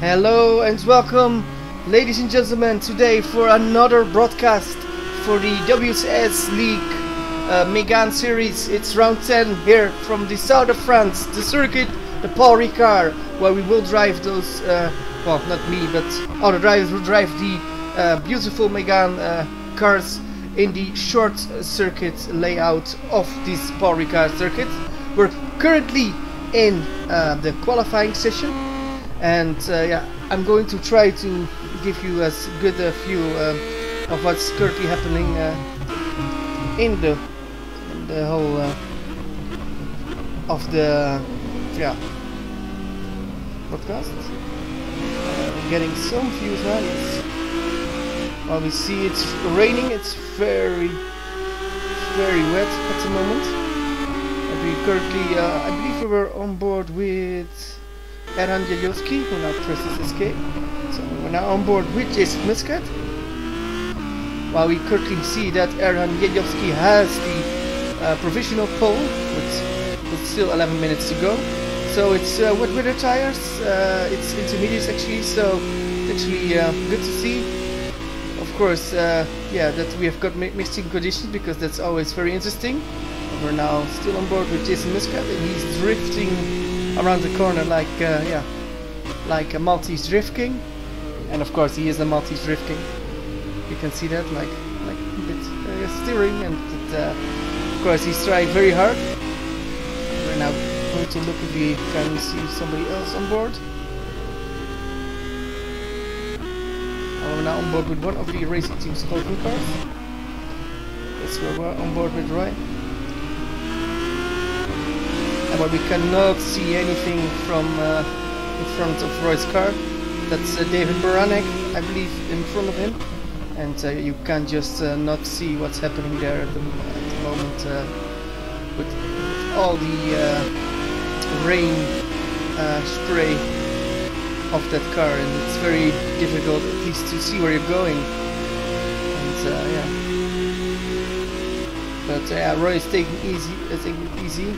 Hello and welcome, ladies and gentlemen, today for another broadcast for the WCSLeague Megane series. It's round 10 here from the south of France, the circuit, the Paul Ricard, where we will drive those, well, not me, but other drivers will drive the beautiful Megane cars in the short circuit layout of this Paul Ricard circuit. We're currently in the qualifying session, and yeah, I'm going to try to give you as good a view of what's currently happening in the whole of the broadcast. Getting some views now. Yes. Well, we see it's raining. It's very wet at the moment. And we currently, I believe we were on board with Ricard, who now presses escape. So we're now on board with Jason Muscat. While we currently see that Ricard has the provisional pole with still 11 minutes to go. So it's wet weather tires, it's intermediates actually, so it's actually good to see. Of course, yeah, that we have got mixing conditions, because that's always very interesting. We're now still on board with Jason Muscat, and he's drifting around the corner like yeah, like a Maltese drift king. And of course he is a Maltese drift king. You can see that, like a bit steering, and it, of course he's trying very hard. We're now going to look if we can see somebody else on board. We're now on board with one of the racing team's golden cars. That's where we're on board with Roy. And where we cannot see anything from in front of Roy's car. That's David Baranek, I believe, in front of him. And you can just not see what's happening there at the moment with all the rain spray of that car, and it's very difficult at least to see where you're going. And yeah, but yeah, Roy is taking it easy.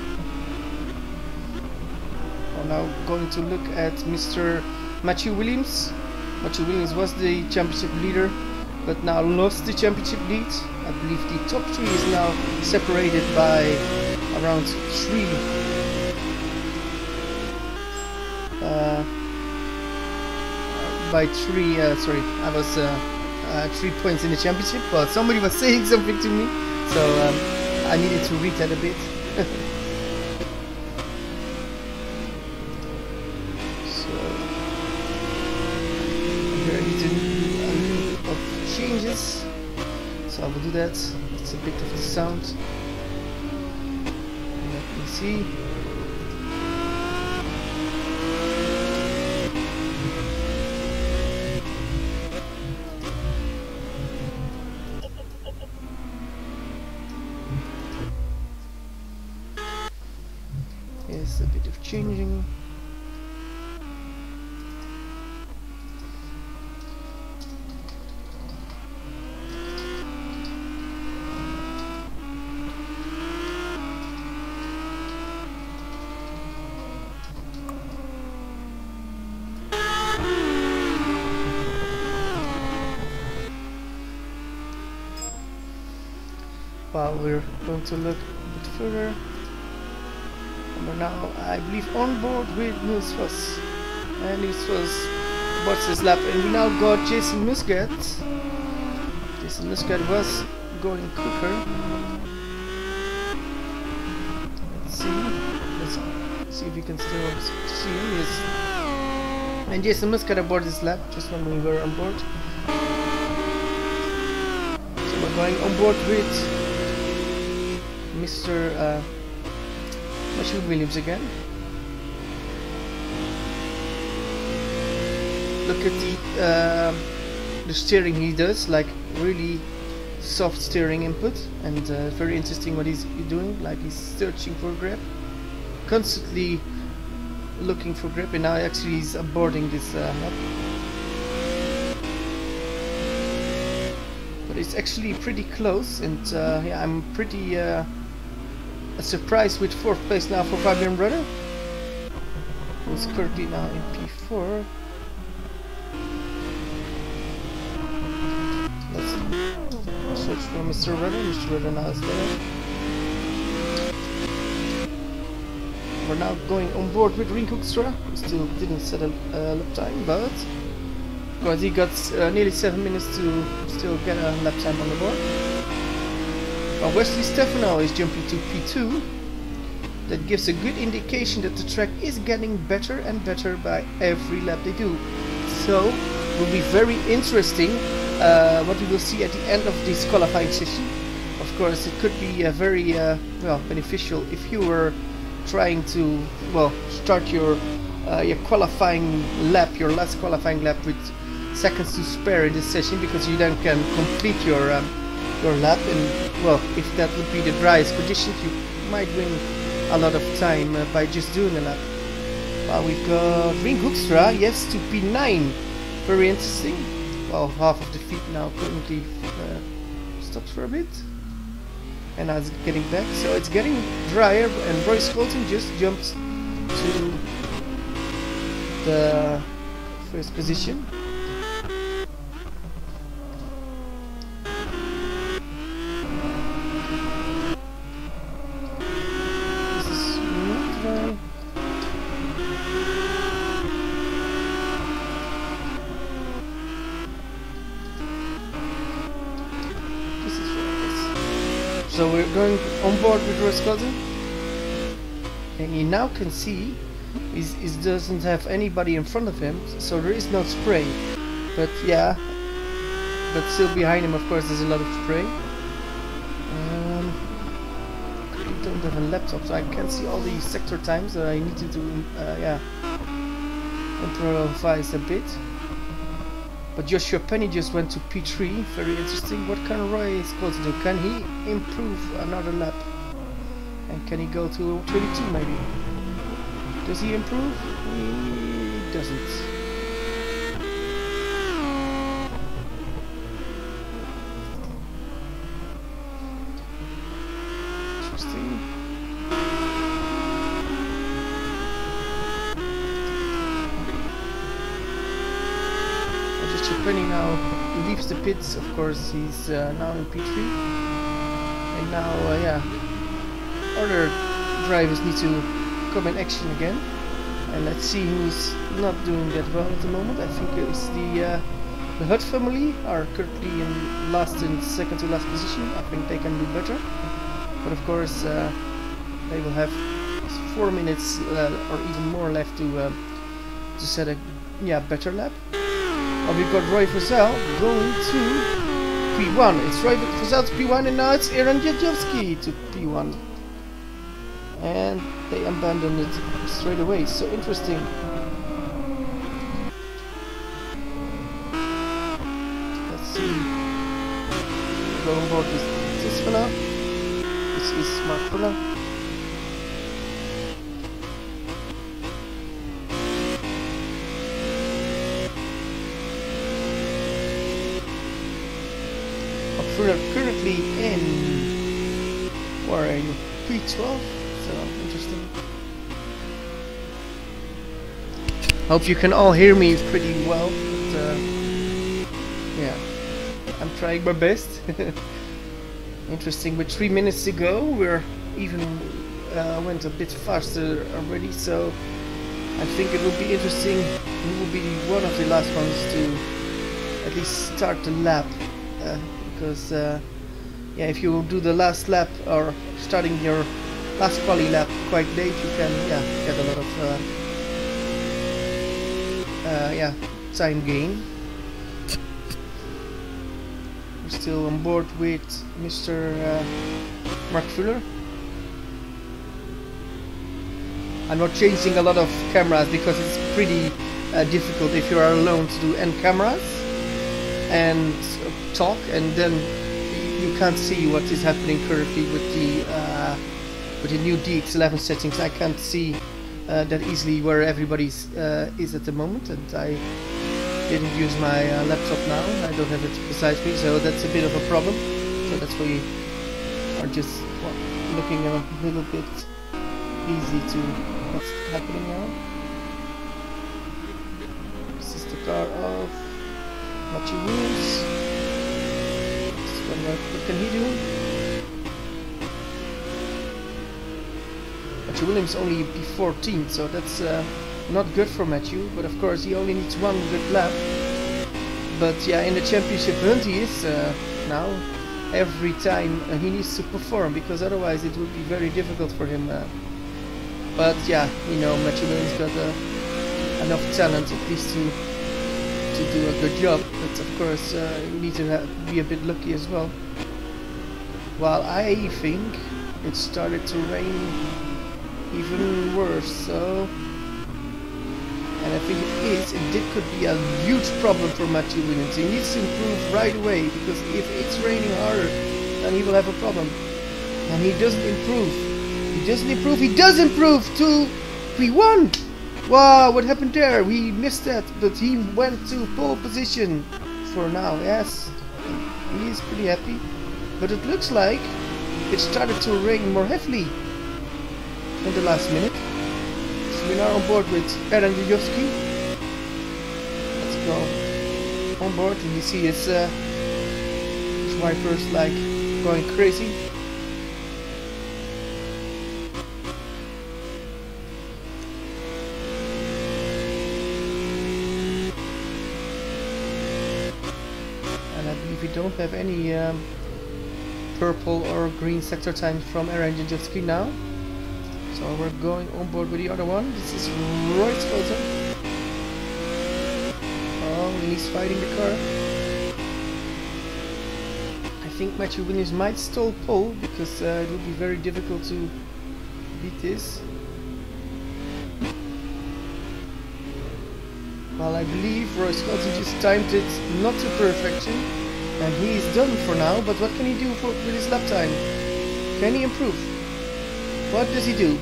We're now going to look at Mr. Matthew Williams. Matthew Williams was the championship leader, but now lost the championship lead. I believe the top three is now separated by around 3 sorry, I was 3 points in the championship. Well, somebody was saying something to me, so I needed to read that a bit. So here I need to do a little bit of changes, so I will do that. It's a bit of the sound. Let me see. Yes, a bit of changing. While we're going to look a bit further. We're now, I believe, on board with Niels Vos. And Niels Vos watched this lap, and we now got Jason Muscat. Jason Muscat was going quicker. Let's see if we can still see him. Yes. And Jason Muscat aboard this lap, just when we were on board. So we're going on board with Mr. Matthew Williams again. Look at the steering he does, like really soft steering input, and very interesting what he's doing. Like he's searching for grip, constantly looking for grip, and now actually he's boarding this map. But it's actually pretty close, and yeah, I'm pretty surprised with 4th place now for Fabian Brother, who's currently now in P4. Search for Mr. Redder. Mr. Redder now is there. We're now going on board with Ricard. We still didn't set a lap time, but because he got nearly 7 minutes to still get a lap time on the board. Well, Wesley Stefano is jumping to P2. That gives a good indication that the track is getting better and better by every lap they do. So it will be very interesting what we will see at the end of this qualifying session. Of course, it could be very well beneficial if you were trying to start your qualifying lap, your last qualifying lap with seconds to spare in this session, because you then can complete your lap, and well, if that would be the driest conditions, you might win a lot of time by just doing a lap. Well, we've got Ricard, yes, to P9. Very interesting. Well, half of the feet now currently stops for a bit. And now it's getting back, so it's getting drier, and Royce Colton just jumped to the first position. This is not dry. So we're going on board with Royce Colton, and you now can see he doesn't have anybody in front of him, so there is no spray. But yeah, but still behind him, of course, there's a lot of spray. I don't have a laptop, so I can't see all the sector times. So I need to do improvise a bit. But Joshua Penny just went to P3, very interesting. What can Royce Colton do? Can he improve another lap? And can he go to 22 maybe? Does he improve? He doesn't. Interesting. Penny now leaves the pits. Of course, he's now in P3, and now other drivers need to come in action again. And let's see who's not doing that well at the moment. I think it's the Hutt family are currently in last and second to last position. I think they can do better, but of course they will have 4 minutes or even more left to set a better lap. We've got Roy Frizzell going to P1. It's Roy Frizzell to P1, and now it's Aaron Jadjowski to P1. And they abandoned it straight away. So interesting. Let's see. Go on board with this fella. This is Mark Fuller. Currently in P12, so interesting. Hope you can all hear me pretty well, but yeah, I'm trying my best. Interesting. With 3 minutes to go, we're even went a bit faster already, so I think it will be interesting. We will be one of the last ones to at least start the lap. Because if you do the last lap or starting your last quali lap quite late, you can get a lot of time gain. We're still on board with Mr. Mark Fuller. I'm not changing a lot of cameras because it's pretty difficult if you are alone to do N cameras and talk, and then you can't see what is happening currently with the new DX11 settings. I can't see that easily where everybody is at the moment, and I didn't use my laptop now. I don't have it beside me, so that's a bit of a problem. So that's why we are just looking a little bit easy to what's happening now. This is the car of Matthew Williams. what can he do? Matthew Williams only P14, so that's not good for Matthew. But of course, he only needs one good lap. But yeah, in the championship hunt he is now. Every time he needs to perform, because otherwise it would be very difficult for him. But yeah, you know, Matthew Williams got enough talent at least to do a good job. But of course, you need to be a bit lucky as well. While I think it started to rain even worse, so. And I think it could be a huge problem for Matthew Williams. He needs to improve right away, because if it's raining harder, then he will have a problem. And he doesn't improve. He does improve to P1! Wow, what happened there? We missed that, but he went to pole position for now, yes. He is pretty happy. But it looks like it started to rain more heavily in the last minute. We're now on board with Aaron Jajowski. Let's go on board, and you see his wipers like going crazy. And I believe we don't have any purple or green sector times from Aaron Jajowski now. So we're going on board with the other one. This is Roy Scholten. Oh, and he's fighting the car. I think Matthew Williams might stall pole, because it would be very difficult to beat this. Well, I believe Roy Scholten just timed it not to perfection, and he's done for now. But what can he do with his lap time? Can he improve? What does he do?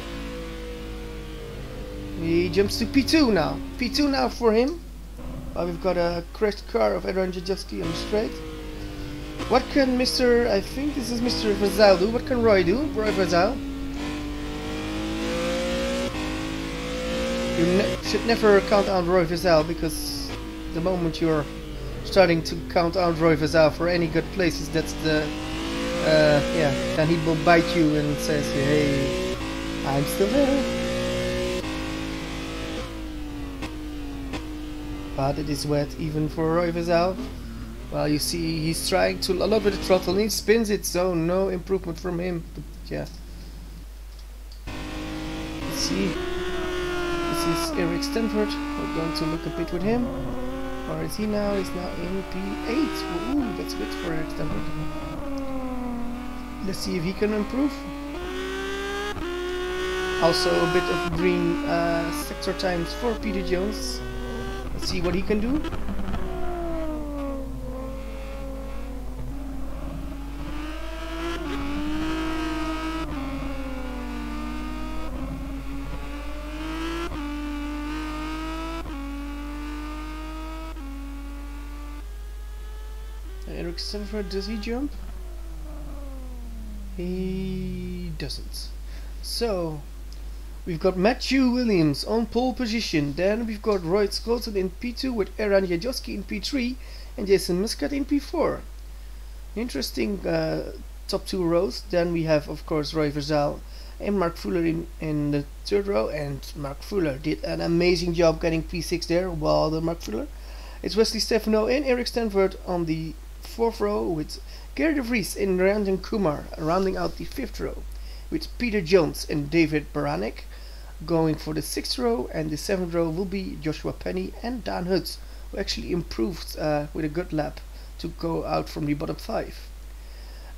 He jumps to P2 now. P2 now for him. We've got a crashed car of Aaron Jajowski on the straight. What can I think this is Mr. Verzal do? What can Roy do? Roy Verzal. You should never count out Roy Verzal, because the moment you're starting to count out Roy Verzal for any good places, that's the yeah, then he will bite you and says, hey, I'm still there. But it is wet even for Roy Verzal. Well, you see he's trying to load with the throttle and he spins it, so no improvement from him. But yeah. Let's see. This is Eric Stanford. We're going to look a bit with him. Where is he now? He's now in P8. Ooh, that's good for Eric Stanford. Let's see if he can improve. Also a bit of green sector times for Peter Jones. Let's see what he can do. Eric Stanford, does he jump? He doesn't. So we've got Matthew Williams on pole position. Then we've got Roy Scholten in P2 with Aaron Jajowski in P3 and Jason Muscat in P4. Interesting top two rows. Then we have, of course, Roy Verzal and Mark Fuller in the third row. And Mark Fuller did an amazing job getting P6 there. While the Mark Fuller, it's Wesley Stefano and Eric Stanford on the fourth row, with Gary de Vries and Ranjan Kumar rounding out the fifth row, with Peter Jones and David Baranek going for the sixth row, and the seventh row will be Joshua Penny and Dan Hutz, who actually improved with a good lap to go out from the bottom five.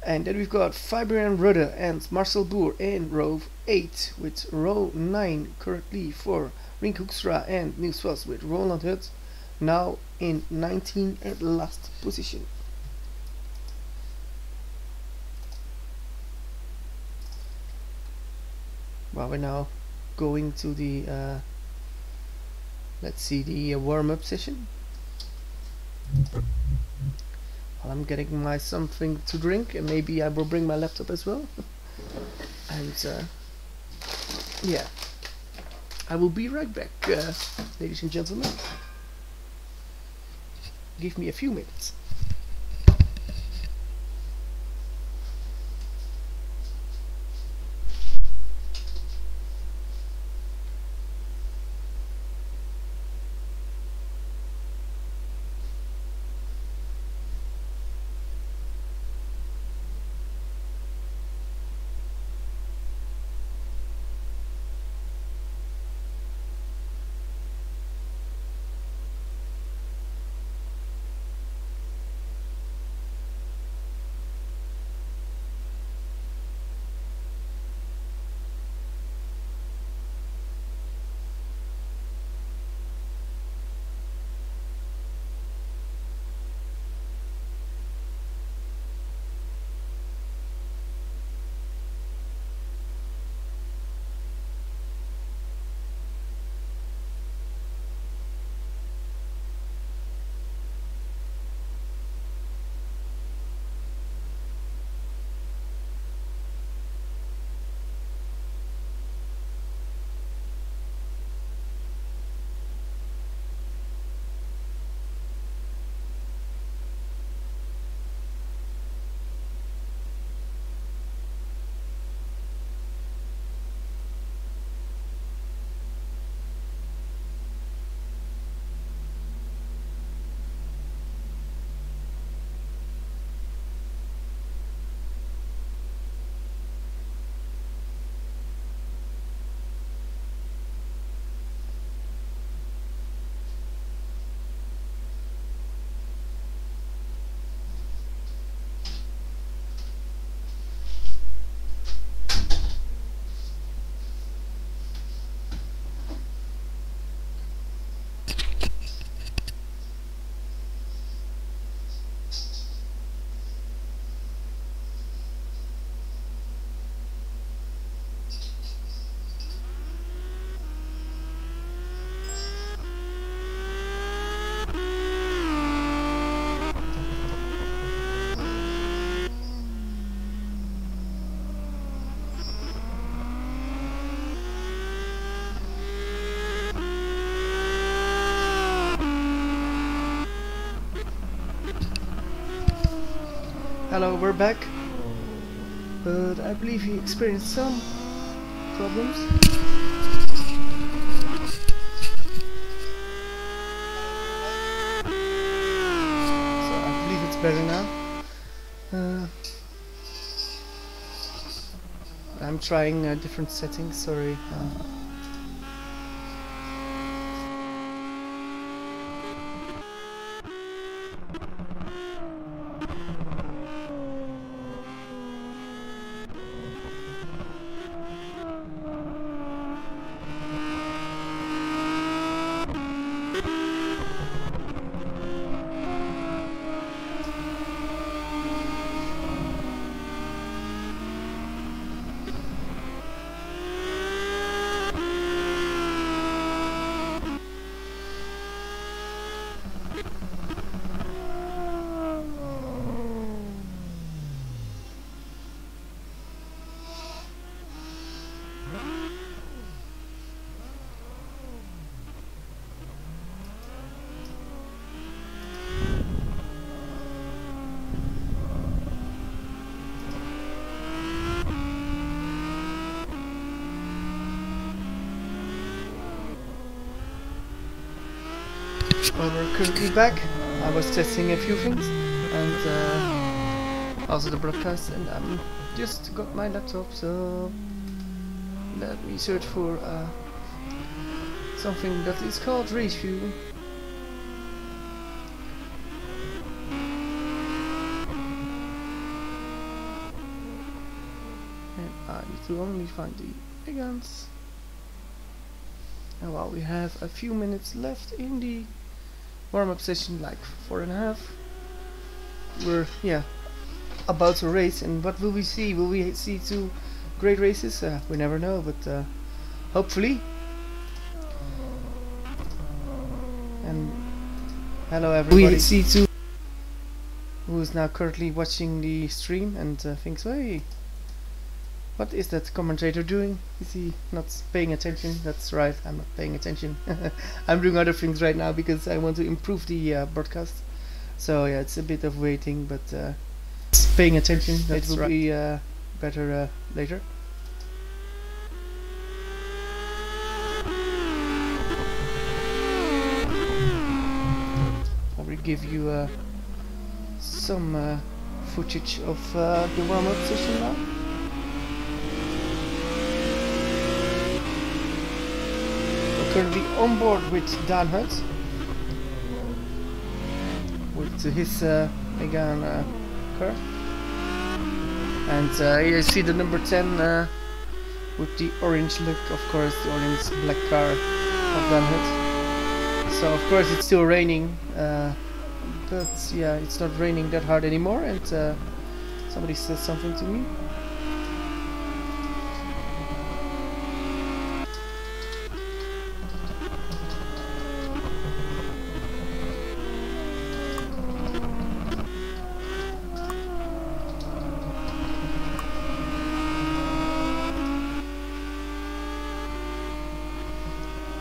And then we've got Fabian Rudde and Marcel Boer in row 8, with row 9 currently for Rink Hoekstra and Niels Vos, with Roland Hutz now in 19th and last position. Well, we're now going to the let's see, the warm-up session. Well, I'm getting my something to drink, and maybe I will bring my laptop as well. And yeah, I will be right back, ladies and gentlemen. Give me a few minutes. hello, we're back. But I believe he experienced some problems. So I believe it's better now. I'm trying different settings, sorry. Well, we're currently back. I was testing a few things and also the broadcast, and just got my laptop, so let me search for something that is called Race View. And I need to only find the Meganes. And while we have a few minutes left in the warm-up session, like 4.5, we're about to race. And what will we see? Will we see two great races? We never know, but hopefully. And hello everybody. We see two who is now currently watching the stream and thinks, hey, what is that commentator doing? Is he not paying attention? That's right, I'm not paying attention. I'm doing other things right now because I want to improve the broadcast. So yeah, it's a bit of waiting, but paying attention. It will be better later. I will give you some footage of the warm-up session now. Currently on board with Dan Hutt with his Megane car, and you see the number 10 with the orange look, of course, the orange black car of Dan Hutt. So of course it's still raining, but yeah, it's not raining that hard anymore, and somebody said something to me.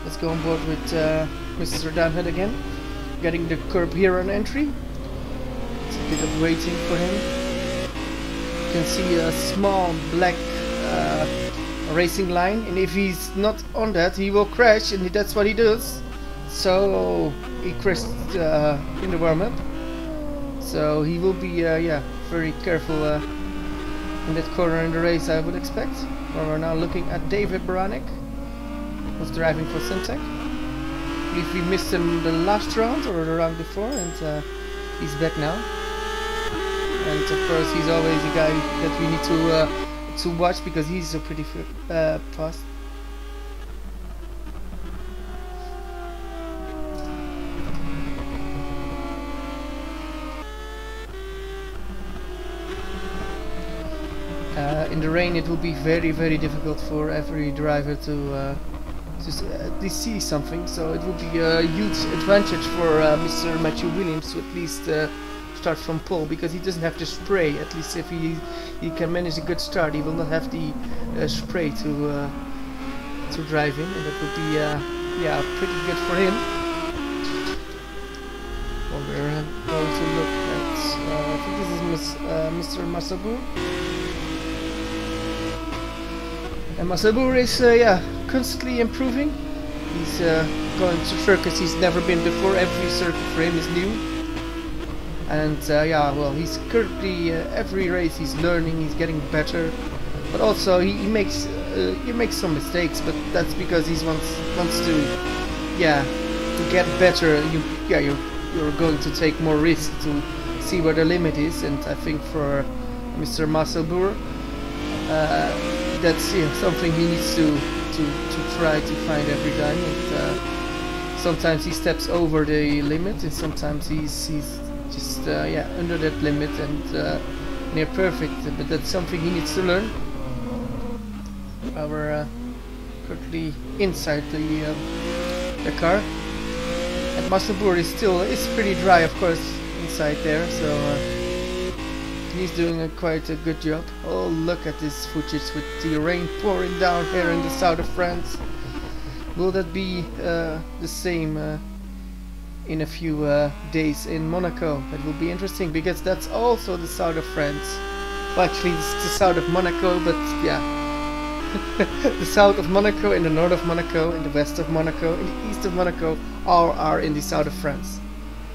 Let's go on board with Mr. Dan Hutt again, getting the curb here on entry. It's a bit of waiting for him. You can see a small black racing line, and if he's not on that, he will crash, and that's what he does. So he crashed in the warm-up. So he will be very careful in that corner in the race, I would expect. Well, we're now looking at David Baranek, who's driving for Syntec. I believe we missed him the last round or the round before, and he's back now. And of course he's always a guy that we need to watch because he's so pretty fast. In the rain it will be very, very difficult for every driver to see something, so it will be a huge advantage for Mr. Matthew Williams to at least start from pole, because he doesn't have to spray. At least if he can manage a good start, he will not have the spray to drive in, and that would be pretty good for him. Well, we're going to look at I think This is Mr. Masabur. And Masabur is yeah, constantly improving. He's going to circuits he's never been before. Every circuit for him is new. And yeah, well, he's currently every race he's learning, he's getting better. But also he makes some mistakes, but that's because he wants to, yeah, to get better. You're going to take more risk to see where the limit is, and I think for Mr. Masabur, that's something he needs to try to find every time. And sometimes he steps over the limit, and sometimes he's just yeah, under that limit and near perfect. But that's something he needs to learn. We're currently inside the car, and Masabur is pretty dry, of course, inside there. So he's doing quite a good job. Oh, look at this footage with the rain pouring down here in the south of France. Will that be the same in a few days in Monaco? That will be interesting, because that's also the south of France. Well, actually, it's the south of Monaco, but yeah. The south of Monaco, in the north of Monaco, in the west of Monaco, in the east of Monaco, all are in the south of France.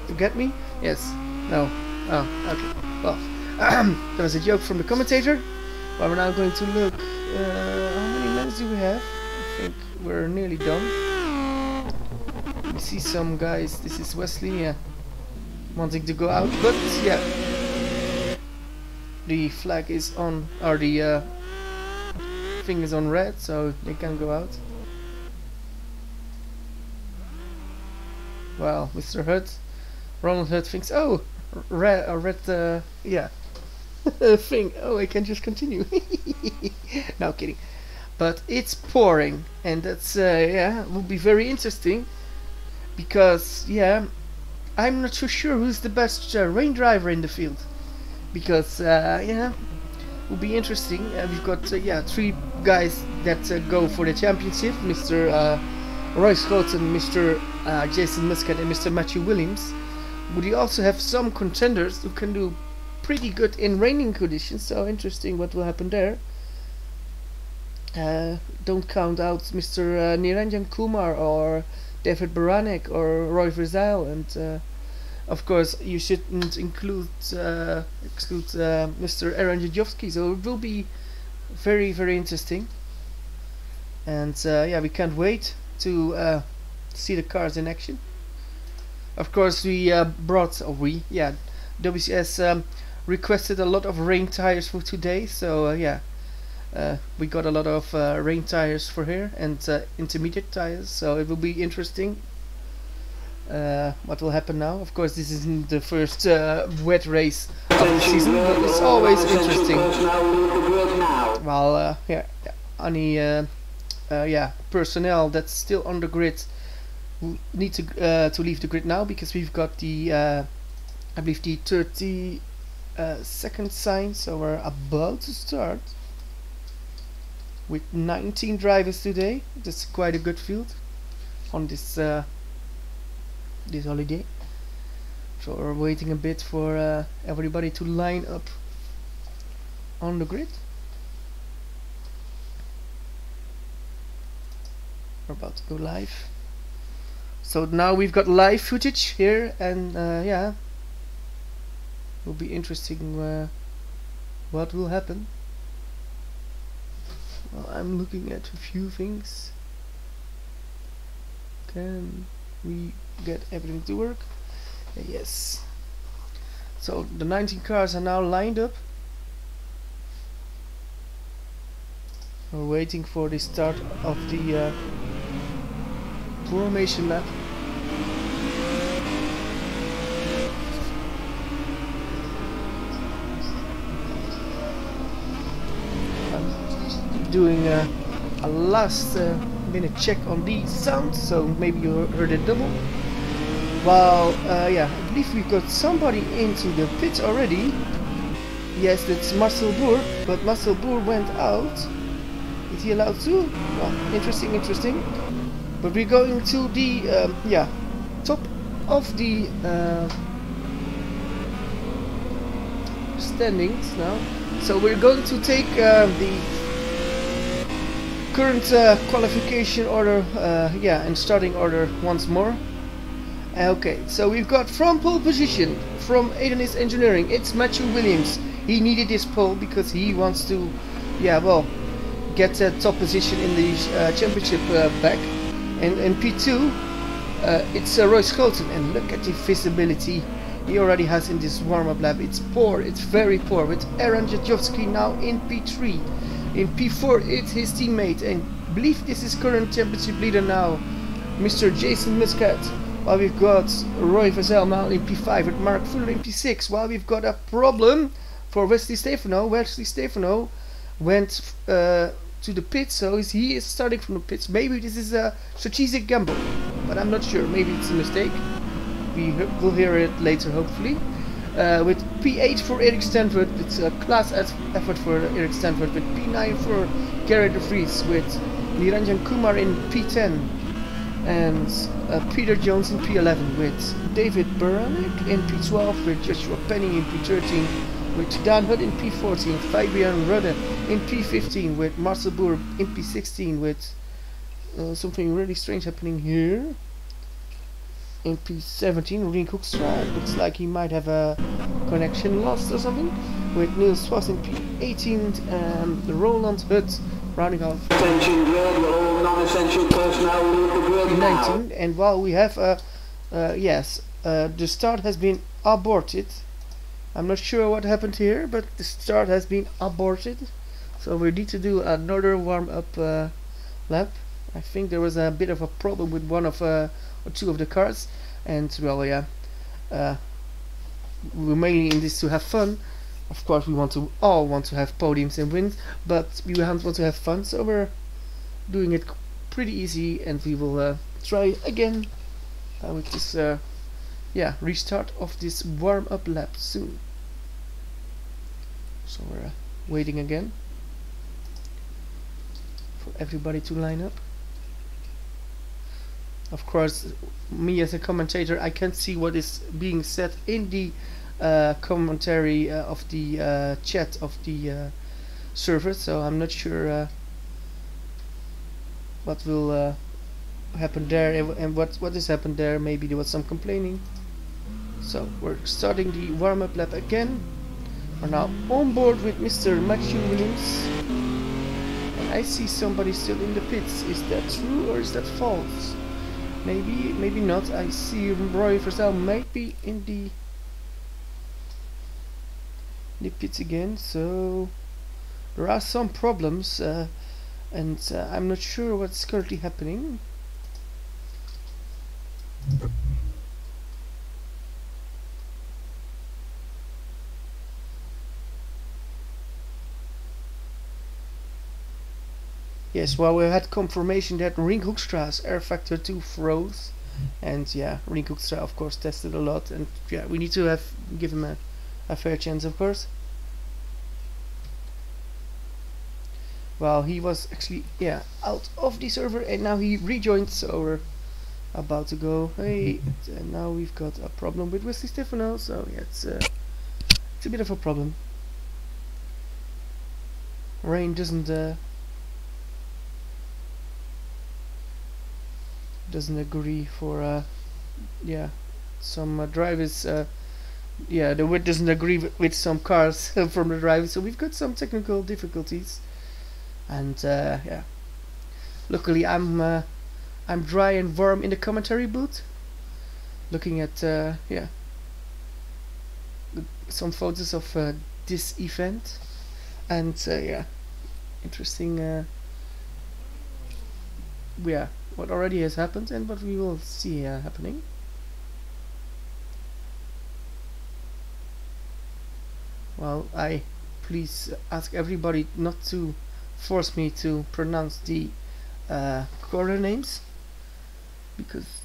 You get me? Yes. No. Oh, okay. Well, that was a joke from the commentator. Well, we're now going to look. How many laps do we have? I think we're nearly done. We see some guys. This is Wesley, yeah, wanting to go out, but yeah, the flag is on, or the thing is on red, so they can go out. Well, Mr. Hutt, Ronald Hutt thinks, oh, red, yeah, thing. Oh, I can just continue. No kidding, but it's pouring, and that's yeah, will be very interesting, because yeah, I'm not so sure who's the best rain driver in the field, because yeah, will be interesting. We've got yeah, 3 guys that go for the championship: Mr. Roy Schoten, Mr. Jason Muscat, and Mr. Matthew Williams. But we also have some contenders who can do pretty good in raining conditions, so interesting what will happen there. Don't count out Mr. Niranjan Kumar or David Baranek or Roy Verzijl, and of course you shouldn't exclude Mr. Aaron Jajowski, so it will be very, very interesting. And yeah, we can't wait to see the cars in action. Of course, we WCS requested a lot of rain tires for today, so yeah, we got a lot of rain tires for here, and intermediate tires, so it will be interesting what will happen now. Of course, this isn't the first wet race of the season, but it's always interesting. Well, yeah, any yeah, personnel that's still on the grid need to leave the grid now, because we've got the I believe the 30 second sign, so we're about to start with 19 drivers today. That's quite a good field on this this holiday. So we're waiting a bit for everybody to line up on the grid. We're about to go live. So now we've got live footage here, and yeah, will be interesting what will happen. Well, I'm looking at a few things. Can we get everything to work? Yes. So the 19 cars are now lined up. We're waiting for the start of the formation lap. I'm doing a last minute check on the sound, so maybe you heard it double. Well, yeah, I believe we've got somebody into the pits already. Yes, that's Marcel Boer, but Marcel Boer went out. Is he allowed to? Well, interesting, interesting. But we're going to the yeah, top of the standings now. So we're going to take the current qualification order, and starting order once more. Okay, so we've got from pole position from Adonis Engineering, it's Matthew Williams. He needed this pole because he wants to, get a top position in the championship back. And in P2, it's Royce Schouten, and look at the visibility he already has in this warm-up lap. It's poor, it's very poor, with Aaron Jajowski now in P3. In P4 it's his teammate, and I believe this is current championship leader now, Mr. Jason Muscat. While we've got Roy Vazel now in P5 with Mark Fuller in P6. While we've got a problem for Wesley Stefano. Wesley Stefano went to the pits, so he is starting from the pits. Maybe this is a strategic gamble, but I'm not sure. Maybe it's a mistake. We will hear it later, hopefully. With P8 for Erik Stanford, it's a class effort for Erik Stanford. With P9 for Garrett de Vries, with Niranjan Kumar in P10, and Peter Jones in P11, with David Baranek in P12, with Joshua Penny in P13, with Dan Hood in P14, Fabian Rudde in P15, with Marcel Boer in P16, with something really strange happening here. In P17, Rink Hoekstra, looks like he might have a connection lost or something. With Niels Voss in P18, and Roland Hood rounding off P19. And while we have the start has been aborted. I'm not sure what happened here, but the start has been aborted. So we need to do another warm-up lap. I think there was a bit of a problem with one of or two of the cars, and we're mainly in this to have fun. Of course, we all want to have podiums and wins, but we want to have fun, so we're doing it pretty easy, and we will try again with this restart of this warm-up lap soon. So we're waiting again for everybody to line up. Of course, me as a commentator, I can't see what is being said in the commentary of the chat of the server, so I'm not sure what will happen there and what has happened there. Maybe there was some complaining. So we're starting the warm-up lap again. We're now on board with Mr. Matthew Williams, and I see somebody still in the pits. Is that true or is that false? Maybe, maybe not. I see Roy Versal might be in the pits again, so there are some problems, and I'm not sure what's currently happening. Yes, well, we had confirmation that Rink Hoekstra's Air Factor 2 froze, and yeah, Rink Hoekstra of course tested a lot, and yeah, we need to give him a fair chance, of course. Well, he was actually out of the server, and now he rejoined, so we're about to go. Hey, and now we've got a problem with Wesley Stefano, so yeah, it's a bit of a problem. Rain doesn't agree for some drivers. The wind doesn't agree with some cars from the drivers, so we've got some technical difficulties. And luckily I'm dry and warm in the commentary booth, looking at some photos of this event, and interesting. What already has happened and what we will see happening. Well, I please ask everybody not to force me to pronounce the corner names, because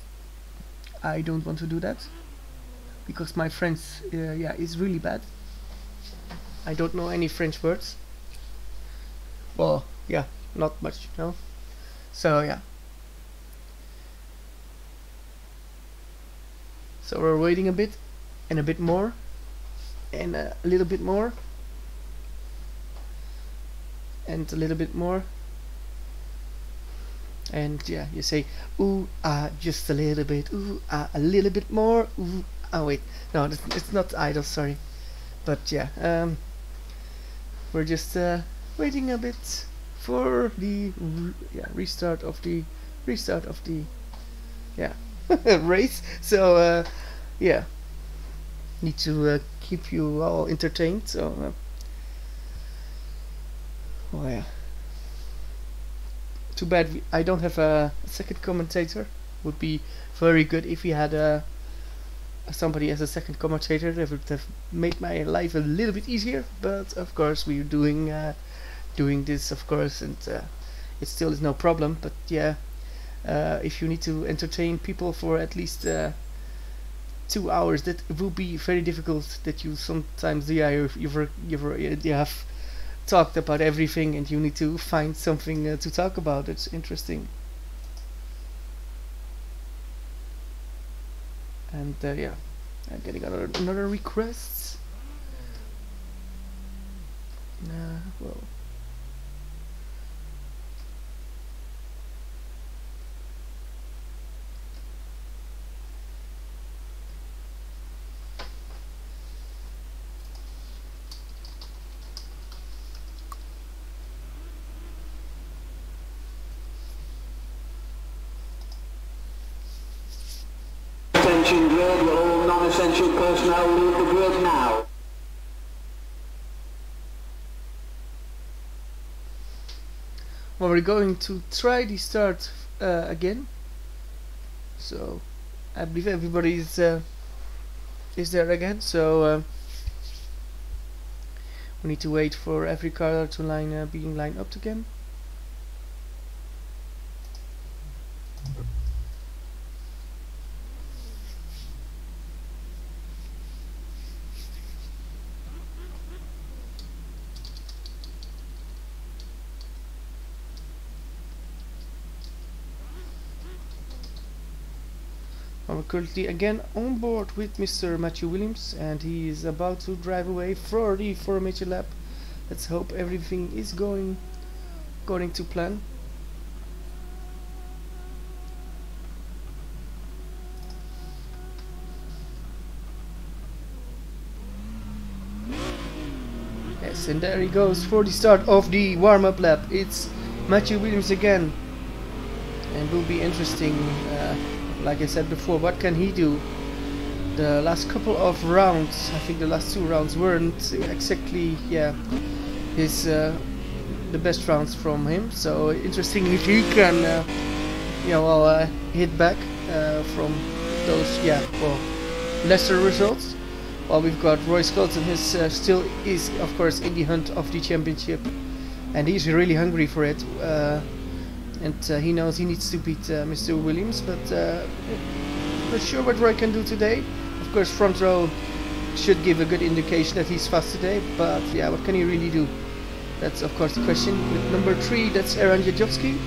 I don't want to do that, because my French is really bad. I don't know any French words. Well, not much, so so we're waiting a bit and a bit more, and a little bit more, and a little bit more, and yeah, you say ooh ah, just a little bit, ooh ah, a little bit more, ooh ah. Wait, no, it's not idle, sorry, but yeah, we're just waiting a bit for the restart of the yeah race. So yeah, need to keep you all entertained. So oh yeah, too bad I don't have a second commentator. Would be very good if we had somebody as a second commentator. That would have made my life a little bit easier, but of course we're doing this, of course, and it still is no problem. But yeah, if you need to entertain people for at least 2 hours, that will be very difficult. That you sometimes you have talked about everything and you need to find something to talk about. It's interesting. And yeah, I'm getting another request. Well, Attention grid, will all non-essential personnel leave the grid now. well, we're going to try the start again. So I believe everybody is there again. So we need to wait for every car to being lined up again. We're currently again on board with Mr. Matthew Williams, and he is about to drive away for the major lap. Let's hope everything is going according to plan. Yes, and there he goes for the start of the warm-up lap. It's Matthew Williams again, and will be interesting. Like I said before, what can he do? The last couple of rounds, I think the last 2 rounds weren't exactly, his the best rounds from him. So interesting if he can, hit back from those, lesser results. While we've got Royce Colton, his still is, of course, in the hunt of the championship, and he's really hungry for it. And he knows he needs to beat Mr. Williams, but not sure what Roy can do today. Of course, front row should give a good indication that he's fast today, but yeah, what can he really do? That's of course the question. With number 3, that's Aaron Jajowski,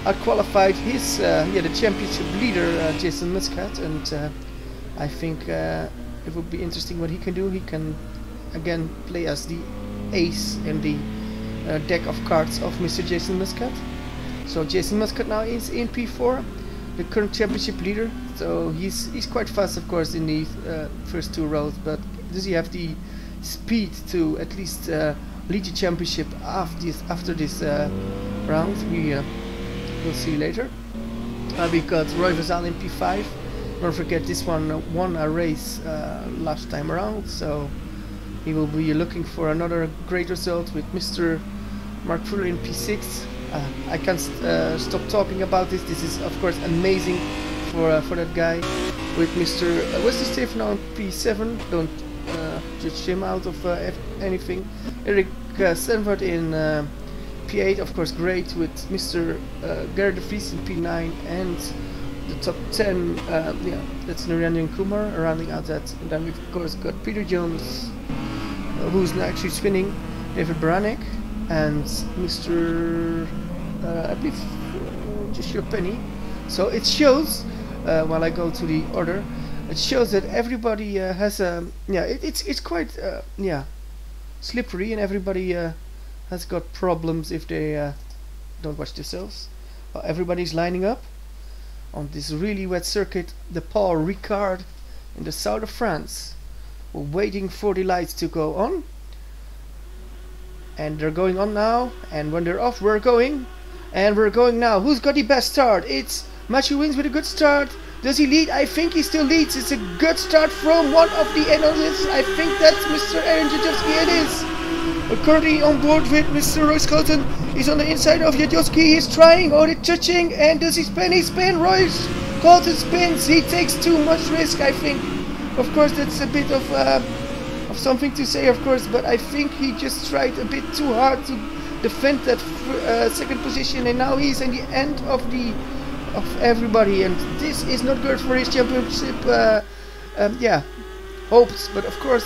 outqualified his the championship leader Jason Muscat, and I think it would be interesting what he can do. He can again play as the ace in the deck of cards of Mr. Jason Muscat. So Jason Muscat now is in P4, the current championship leader. So he's quite fast, of course, in the first 2 rows. But does he have the speed to at least lead the championship after this round? We'll see later. We've got Roy Vazal in P5. Don't forget, this one won a race last time around, so he will be looking for another great result with Mr. Mark Fuller in P6. I can't stop talking about this. This is of course amazing for that guy. With Mr. Wesley Stephen on P7. Don't judge him out of anything. Eric Stanford in P8, of course, great, with Mr. Gerard de Vries in P9, and the top 10. That's Narendran Kumar rounding out that. And then we've of course got Peter Jones, who's actually spinning, David Baranek, and Mr. I believe Joshua Penny. So it shows while I go to the order. it shows that everybody has a it's quite slippery, and everybody has got problems if they don't watch themselves. Everybody's lining up on this really wet circuit, the Paul Ricard in the south of France. We're waiting for the lights to go on, and they're going on now, and when they're off we're going, and we're going now. Who's got the best start? It's Matthew wins with a good start. Does he lead? I think he still leads. It's a good start from one of the analysts. I think that's Mr. Aaron Jajewski. It is. We're currently on board with Mr. Royce Colton. He's on the inside of Jajewski. He's trying. Oh, they're touching. And does he spin? He spins. Royce Colton spins. He takes too much risk, I think. Of course, that's a bit of something to say, of course. But I think he just tried a bit too hard to defend that second position. And now he's in the end of everybody, and this is not good for his championship hopes. But of course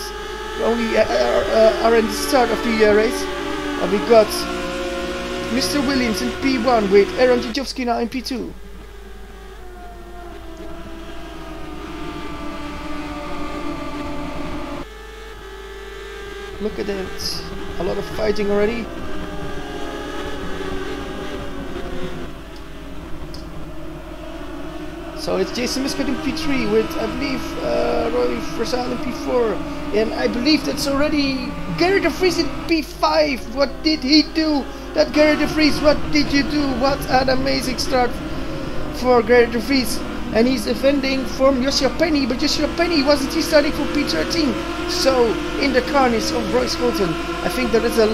we only are in the start of the race. We got Mr. Williams in P1 with Aaron Jajewski now in P2. Look at it, a lot of fighting already. So it's Jason Miscott in P3 with, I believe, Roy Versal in P4. And I believe that's already Gary de Vries in P5. What did he do? That Gary de Vries, what did you do? What an amazing start for Gary de Vries. And he's defending from Joshua Penny, but Joshua Penny wasn't he starting for P13. So in the carnage of Royce Colton, I think there is a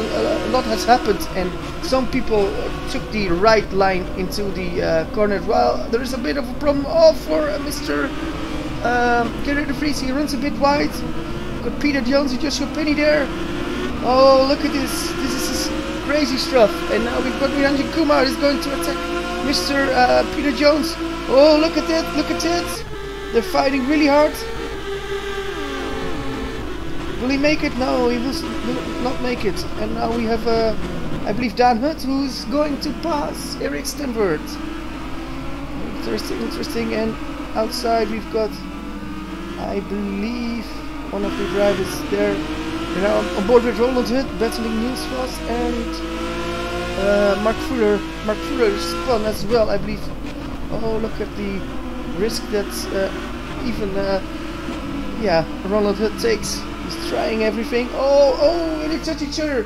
lot has happened, and some people took the right line into the corner. Well, there is a bit of a problem for Mr. Gary de Vries. He runs a bit wide. Got Peter Jones and Joshua Penny there. Oh, look at this. This is crazy stuff. And now we've got Niranjan Kumar is going to attack Mr. Peter Jones. Oh, look at that. Look at it. They're fighting really hard. Will he make it? No, he will not make it. And now we have, I believe, Dan Hutt, who's going to pass Eric Stenvert. Interesting. And outside we've got, I believe, one of the drivers there. They're now on board with Roland Hutt, battling Niels Voss and Mark Fuller. Mark Fuller spun as well, I believe. Oh, look at the risk that Roland Hutt takes. He's trying everything. Oh, and they touch each other.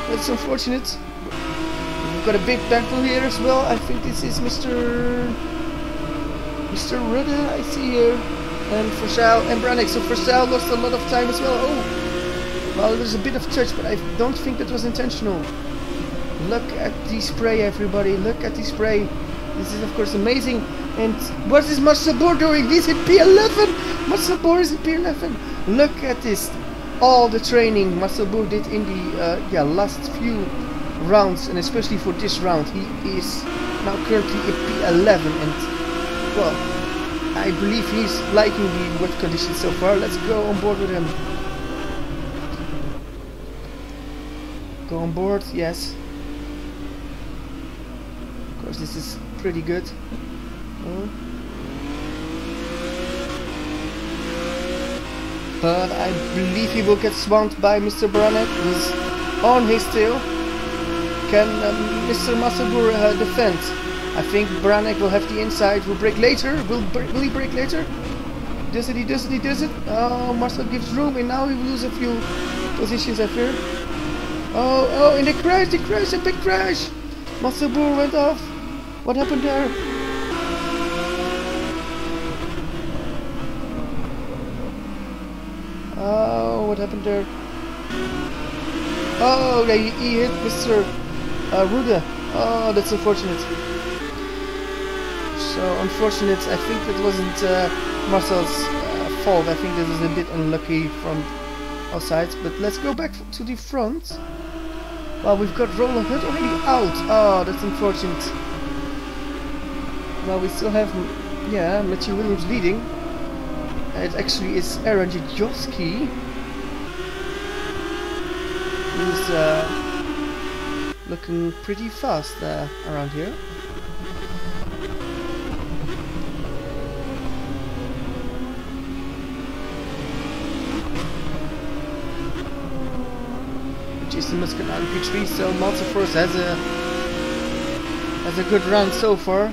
That's unfortunate. We've got a big battle here as well. I think this is Mr. Rudde, I see here. And Versal and Brannick. So Versal lost a lot of time as well. Oh, well, there's a bit of touch, but I don't think that was intentional. Look at the spray, everybody. Look at the spray. This is, of course, amazing. And what is Marcel Boer doing? He's in P11. Marcel Boer is in P11. Look at this. All the training Marcel Boer did in the last few rounds, and especially for this round, he is now currently in P11. And well, I believe he's liking the wet conditions so far. Let's go on board with him. Go on board, yes. Of course, this is pretty good. But I believe he will get swamped by Mr. Brannick, who's on his tail. Can Mr. Marcel Boer defend? I think Brannick will have the inside. Will brake later. Will he brake later? Does it? He does it. He does it. Oh, Marcel gives room, and now he will lose a few positions, I fear. Oh, and they crashed. A big crash. Marcel Boer went off. What happened there? Oh, what happened there? Oh, he hit Mr. Rudde. Oh, that's unfortunate. So unfortunate. I think that wasn't Marcel's fault. I think that was a bit unlucky from our sides. But let's go back to the front. Well, we've got Roland Hutt already out. Oh, that's unfortunate. Well, we still have, Matthew Williams leading. It actually is Aaron Jajewski, who's looking pretty fast around here. Jason Muscat on P3, so Multiforce has a good run so far.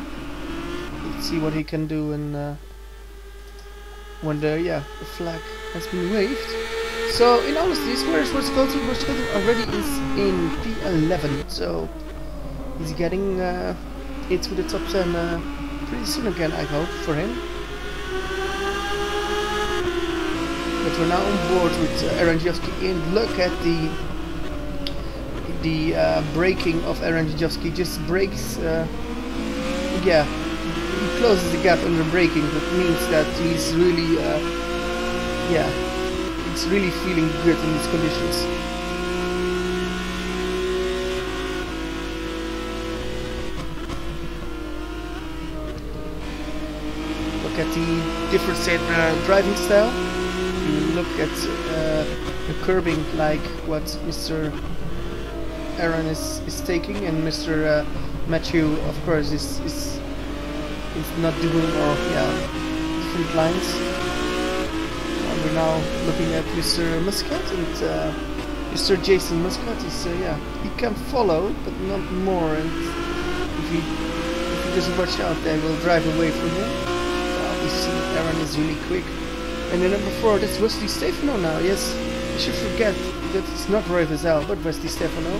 Let's see what he can do when the flag has been waved. So in honesty, where's Scotty? Already is in P11, so he's getting into the top 10 pretty soon again, I hope, for him. But we're now on board with Aaron Jovski, and look at the braking of Aaron Jovski. Just brakes, he closes the gap under braking. That means that he's really, he's really feeling good in these conditions. Look at the difference in driving style. If you look at the curbing, like what Mr. Aaron is taking, and Mr. Matthew, of course, is not doing, or different lines. And we're now looking at Mr. Muscat, and Mr. Jason Muscat is he can follow, but not more. And if he doesn't watch out, they will drive away from him. Obviously, Aaron is really quick. And then number 4, that's Wesley Stefano now. Yes, you should forget that it's not Roy Vazel, but Wesley Stefano.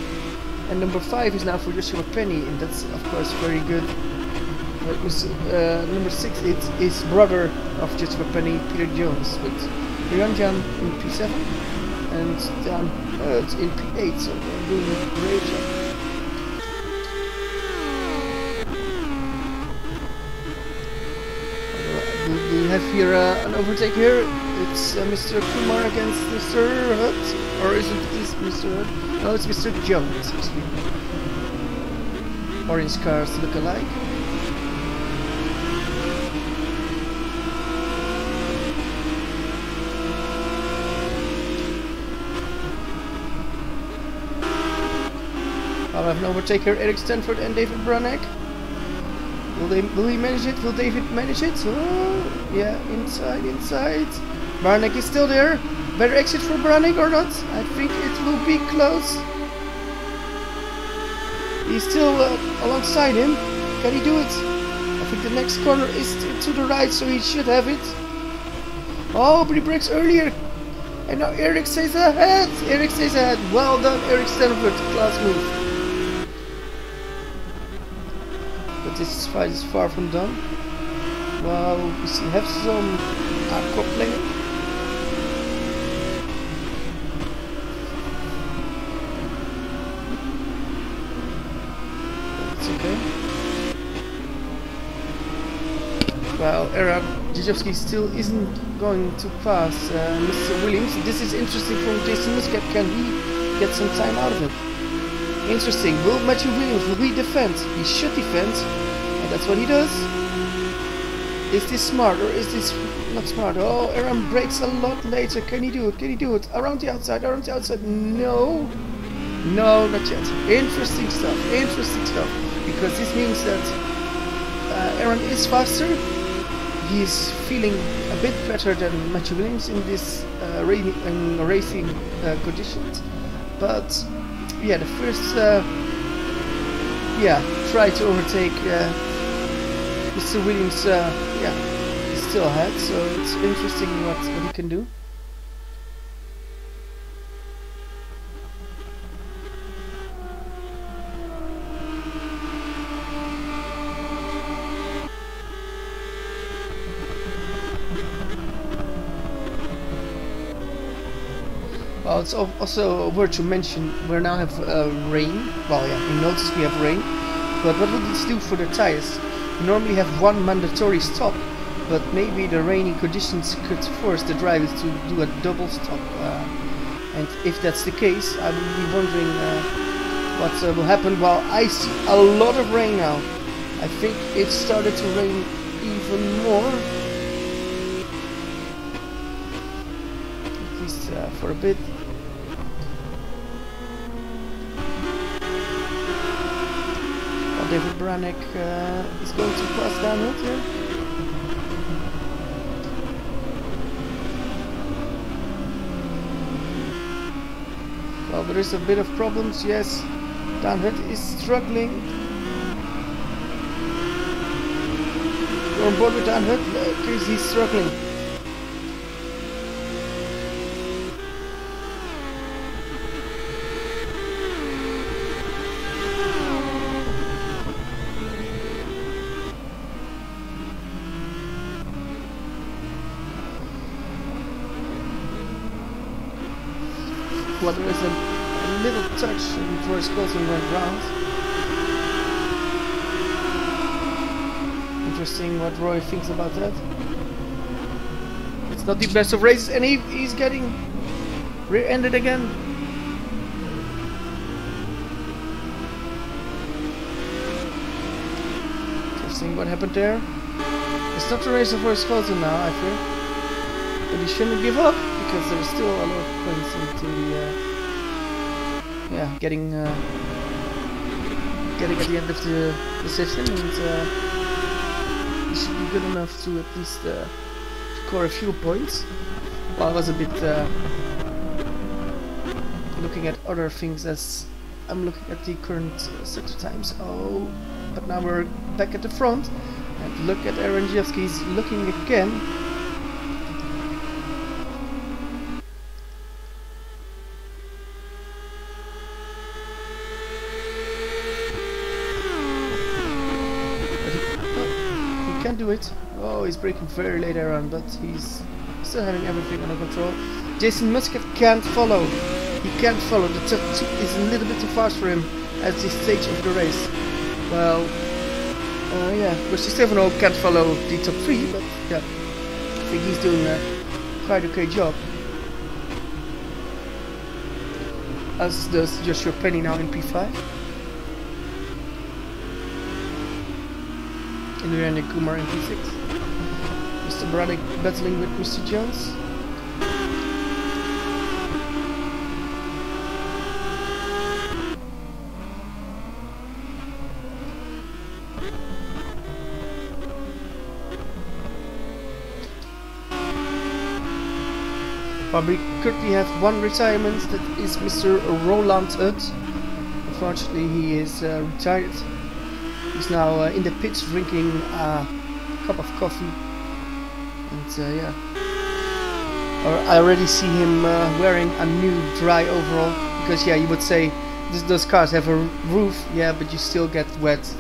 And number 5 is now for Joshua Penny, and that's of course very good. Number 6 is brother of Joshua Penny, Peter Jones, with Rianjan in P7 and Dan Hurt in P8, so they're doing a great job. We have here an overtake here. It's Mr. Kumar against Mr. Hurt, or isn't this Mr. Hurt? No, it's Mr. Jones, actually. Orange cars look alike. I'll have an overtake here, Eric Stanford and David Branek. Will he manage it? Will David manage it? Oh, yeah, inside. Branek is still there. Better exit for Branek or not? I think it will be close. He's still alongside him. Can he do it? I think the next corner is to the right, so he should have it. Oh, but he brakes earlier. And now Eric stays ahead. Well done, Eric Stanford. Class move. This fight is far from done. Well, we still have some hardcore playing. That's okay. Well, Aaron Jijovski still isn't going to pass Mr. Williams. This is interesting from Jason Muscat. Can he get some time out of it? Interesting. Will Matthew Williams, will he defend? He should defend. And that's what he does. Is this smart or is this not smart? Oh, Aaron brakes a lot later. Can he do it? Around the outside. No, not yet. Interesting stuff. Because this means that Aaron is faster. He's feeling a bit better than Matthew Williams in this racing conditions. But yeah, the first try to overtake Mr. Williams, he's still ahead, so it's interesting what he can do. Well, it's also worth to mention we now have rain. Well, yeah, you notice we have rain. But what will this do for the tires? We normally have one mandatory stop, but maybe the rainy conditions could force the drivers to do a double stop. And if that's the case, I will be wondering what will happen. Well, I see a lot of rain now. I think it started to rain even more. At least for a bit. David Branek is going to pass down it here. Well, there is a bit of problems, yes. Downhut is struggling. You're on board with Downhut? Because he's struggling. Well, there is a little touch before his closing went round. Interesting what Roy thinks about that. It's not the best of races, and he's getting rear-ended again. Interesting what happened there. It's not the race for his closing now, I feel. But he shouldn't give up, because there's still a lot of points into getting at the end of the session, and he should be good enough to at least score a few points. Well, I was a bit looking at other things as I'm looking at the current sector times. Oh, but now we're back at the front, and look at Aranjevski, he's looking again. Do it. Oh, he's braking very late around, but he's still having everything under control. Jason Muscat can't follow. He can't follow. The top 2 is a little bit too fast for him at this stage of the race. Well, yeah, Rusty Stefano can't follow the top 3, but yeah, I think he's doing a quite okay job. As does Joshua Penny now in P5. And Randy Kumar in P6. Mr. Braddock battling with Mr. Jones. But we currently have one retirement, that is Mr. Roland Hutt. Unfortunately, he is retired. He's now in the pits drinking a cup of coffee, and yeah, I already see him wearing a new dry overall, because yeah, you would say those cars have a roof, yeah, but you still get wet.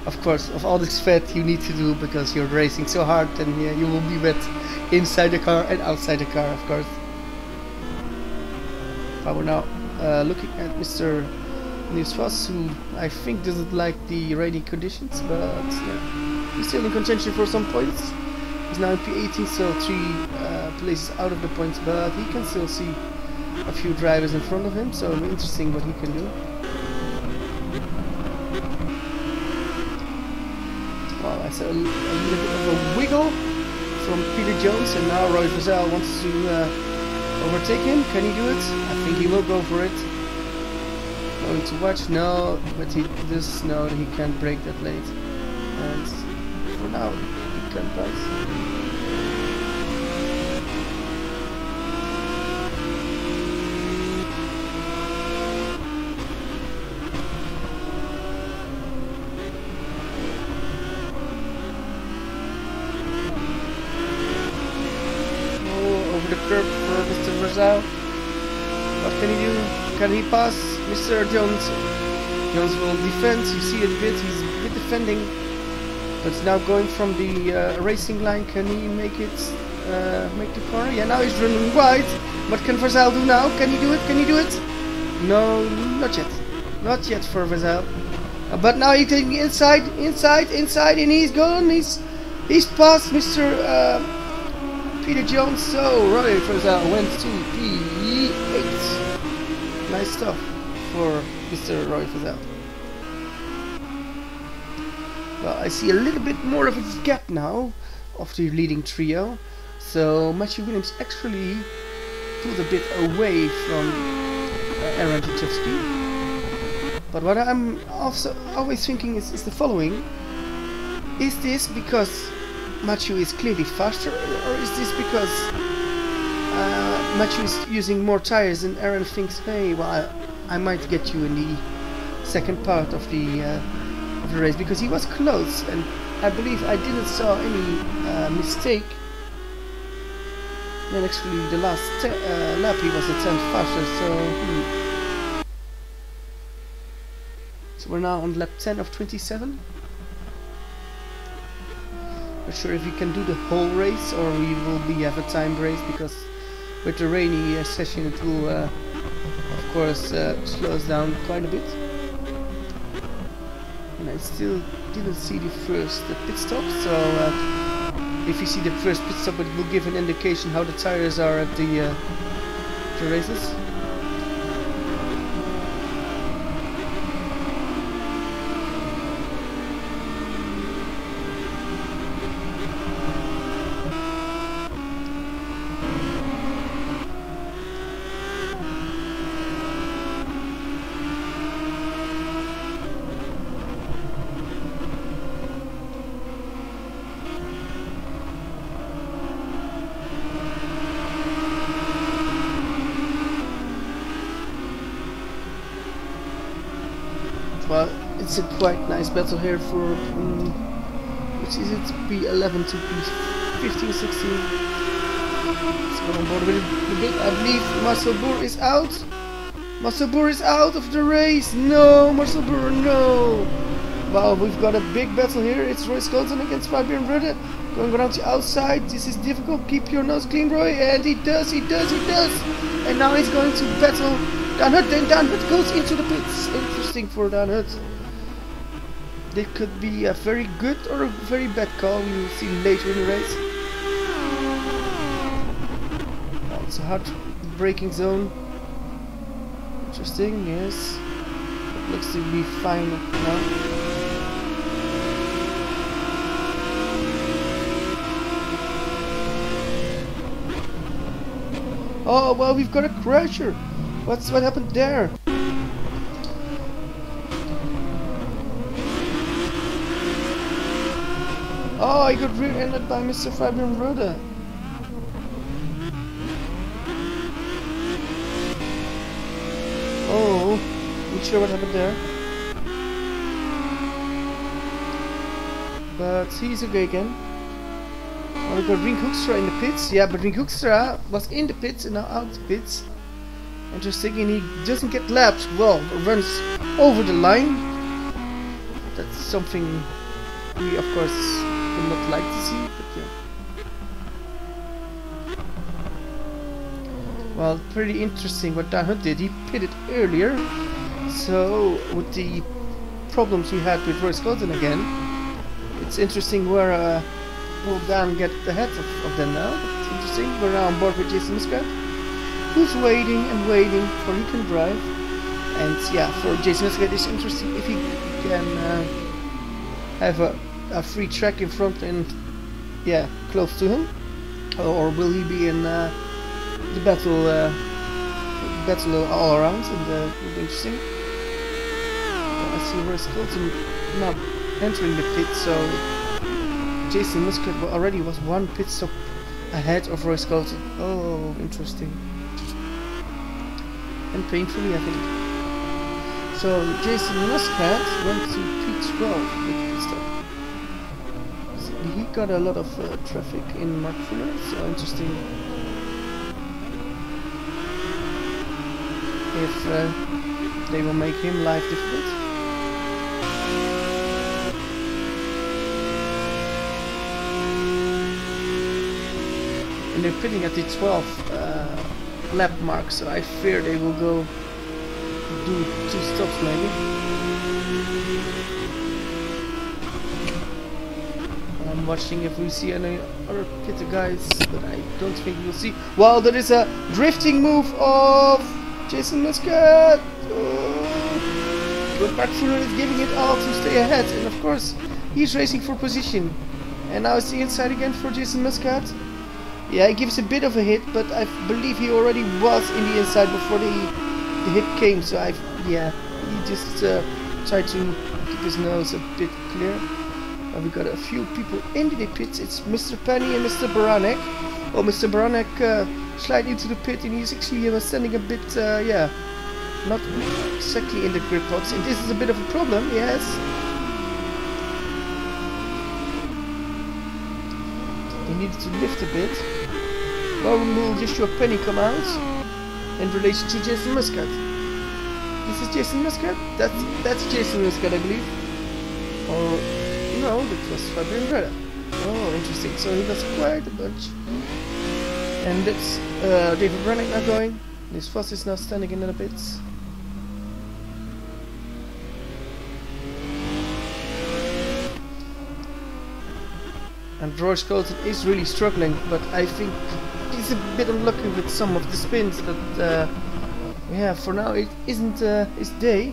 Of course, of all this fat you need to do because you're racing so hard, then yeah, you will be wet inside the car and outside the car, of course. But we're now looking at Mr. Niels Vos, who I think doesn't like the rainy conditions, but yeah, he's still in contention for some points. He's now in P18, so 3 places out of the points, but he can still see a few drivers in front of him, so interesting what he can do. Well, I saw a little bit of a wiggle from Peter Jones, and now Roy Vazel wants to overtake him. Can he do it? I think he will go for it. Going to watch? No, but he does know that he can't break that late. And for now, he can pass. Oh, over the curb for Mr. Vazel. What can he do? Can he pass Mr. Jones? Jones will defend, you see it a bit, he's a bit defending, but now going from the racing line. Can he make it, make the corner? Yeah, now he's running wide. What can Vazel do now? Can he do it? Can he do it? No, not yet. Not yet for Vazel. But now he's taking inside, and he's gone. He's past Mr. Peter Jones. So Roy Vazel went to P8. Nice stuff for Mr. Roy Vazel. Well, I see a little bit more of a gap now of the leading trio. So Matthew Williams actually pulled a bit away from Aaron Tchaikovsky. But what I'm also always thinking is the following. Is this because Matthew is clearly faster, or is this because Matthew is using more tires, and Aaron thinks, hey, well, I might get you in the second part of the race, because he was close, and I believe I didn't saw any mistake. Then actually the last lap he was a tenth faster, so so we're now on lap 10 of 27. Not sure if we can do the whole race or we will have a timed race, because with the rainy session it will of course slow us down quite a bit. And I still didn't see the first pit stop, so if you see the first pit stop, it will give an indication how the tires are at the races. Well, it's a quite nice battle here for, which is it, P11 to P15, 16. Let's go on board with it. I believe Musselboer is out. Musselboer is out of the race. No, Musselboer, no. Well, we've got a big battle here. It's Roy Skelton against Fabian Rudde. Going around the outside. This is difficult. Keep your nose clean, Roy. And he does. And now he's going to battle Dan Hut. Then Dan Hut goes into the pits. Interesting for Dan Hut. It could be a very good or a very bad call. We will see later in the race. Oh, it's a hard braking zone. Interesting, yes. It looks to be fine now. Oh well, we've got a crasher. What happened there? Oh, I got rear-ended by Mr. Fabian Rudde. Oh, not sure what happened there. But he's okay again. Oh, we got Rink Hoekstra in the pits. Yeah, but Rink Hoekstra was in the pits and now out the pits. Interesting, and he doesn't get lapped. Well, runs over the line. That's something we, of course, would not like to see, but yeah. Well, pretty interesting what Dan Hut did. He pitted earlier, so with the problems we had with Roy Skelton again, it's interesting where will Dan get ahead of them now. It's interesting. We're now on board with Jason Muscat, who's waiting and waiting for he can drive. And yeah, for Jason Muscat it's interesting if he can have a free track in front and yeah, close to him, or will he be in the battle all around, and will be interesting. I see Roy Skelton now entering the pit, so Jason Muscat already was one pit stop ahead of Roy Skelton. Oh, interesting. And painfully, I think. So Jason Muscat went to P12 with pit stop. So he got a lot of traffic in Mark Fuller, so interesting if they will make him life difficult. And they're pitting at the 12th lap mark, so I fear they will go do 2 stops maybe. I'm watching if we see any other pit guys, but I don't think we'll see. Well, there is a drifting move of Jason Muscat. But Mark Fuller is giving it all to stay ahead, and of course he's racing for position. And now it's the inside again for Jason Muscat. Yeah, he gives a bit of a hit, but I believe he already was in the inside before the hit came. So he just tried to keep his nose a bit clear. We got a few people in the pits. It's Mr. Penny and Mr. Baranek. Oh, Mr. Baranek slide into the pit, and he's actually standing a bit, yeah, not exactly in the grip box, and this is a bit of a problem, yes. He needed to lift a bit. Well, will Joshua Penny come out in relation to Jason Muscat? This is Jason Muscat? That's Jason Muscat, I believe. Or no, that was Fabian Breda. Oh, interesting. So he does quite a bunch. And that's David Rennick now going. This Voss is now standing in a bit. And Royce Colton is really struggling, but I think he's a bit unlucky with some of the spins that, yeah, for now it isn't his day.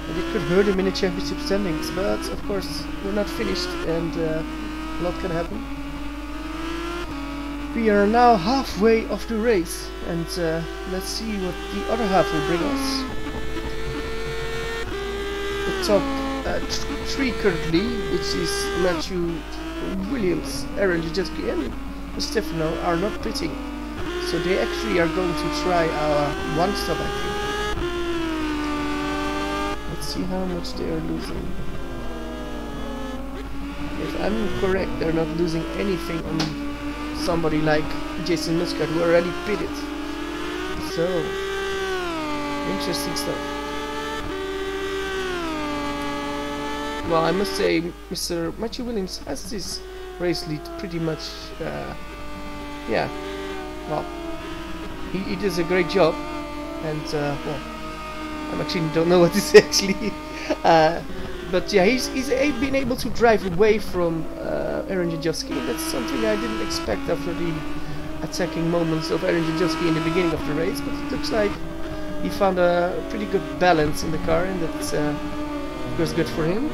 And it could hurt him in the championship standings, but of course we're not finished and a lot can happen. We are now halfway of the race, and let's see what the other half will bring us. The top three currently, which is Matthew Williams, Aaron Jadczewski and Stefano, are not pitting, so they actually are going to try our one stop, I think. Let's see how much they are losing. If I'm correct, they're not losing anything on somebody like Jason Muscat, who already pitted. So interesting stuff. Well, I must say, Mr. Matthew Williams has this race lead pretty much, yeah, well, he does a great job, and, well, I actually don't know what to say, actually, but yeah, he's been able to drive away from Aaron Jadczewski, and that's something I didn't expect after the attacking moments of Aaron Jadczewski in the beginning of the race, but it looks like he found a pretty good balance in the car, and that's, of course, good for him.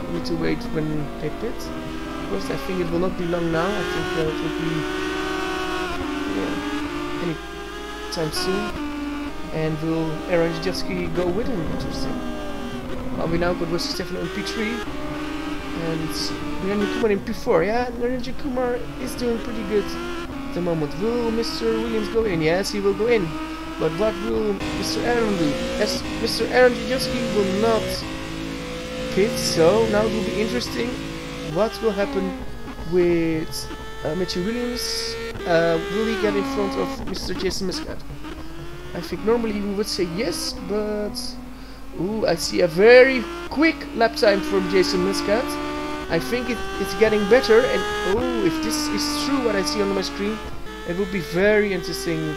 We need to wait when they pit. Of course, I think it will not be long now. I think it will be, yeah, any time soon. And will Aaron Jadczewski go with him? Interesting. Well, we now got Wesley Stefano in P3 and Menno Klont in P4. Yeah, Menno Kumar is doing pretty good at the moment. Will Mr. Williams go in? Yes, he will go in. But what will Mr. Aaron do? As Mr. Aaron Jadczewski will not pit, so now it will be interesting what will happen with Matthew Williams. Will he get in front of Mr. Jason Muscat? I think normally we would say yes, but ooh, I see a very quick lap time from Jason Muscat. I think it's getting better, and oh, if this is true what I see on my screen, it will be very interesting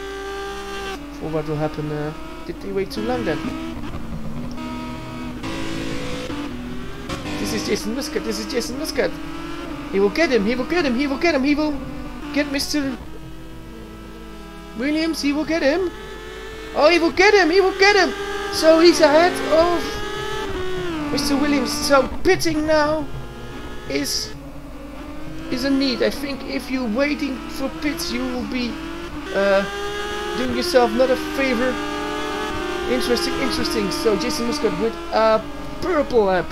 for what will happen. Did they wait too long then? This is Jason Muscat, this is Jason Muscat. He will get him, he will get him, he will get him, he will get Mr. Williams, he will get him. Oh, he will get him, he will get him. So he's ahead of Mr. Williams. So pitting now is a need. I think if you're waiting for pits, you will be doing yourself not a favor. Interesting. So Jason Muscat with a purple lap.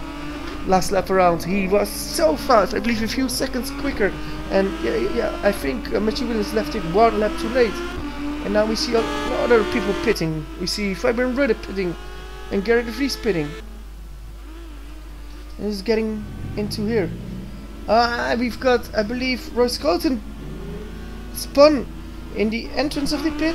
Last lap around, he was so fast, I believe a few seconds quicker, and yeah, I think Matthew Williams left it one lap too late, and now we see other people pitting. We see Fabian Breda pitting, and Gary de Vries pitting. And he's getting into here. We've got, I believe, Royce Colton spun in the entrance of the pit.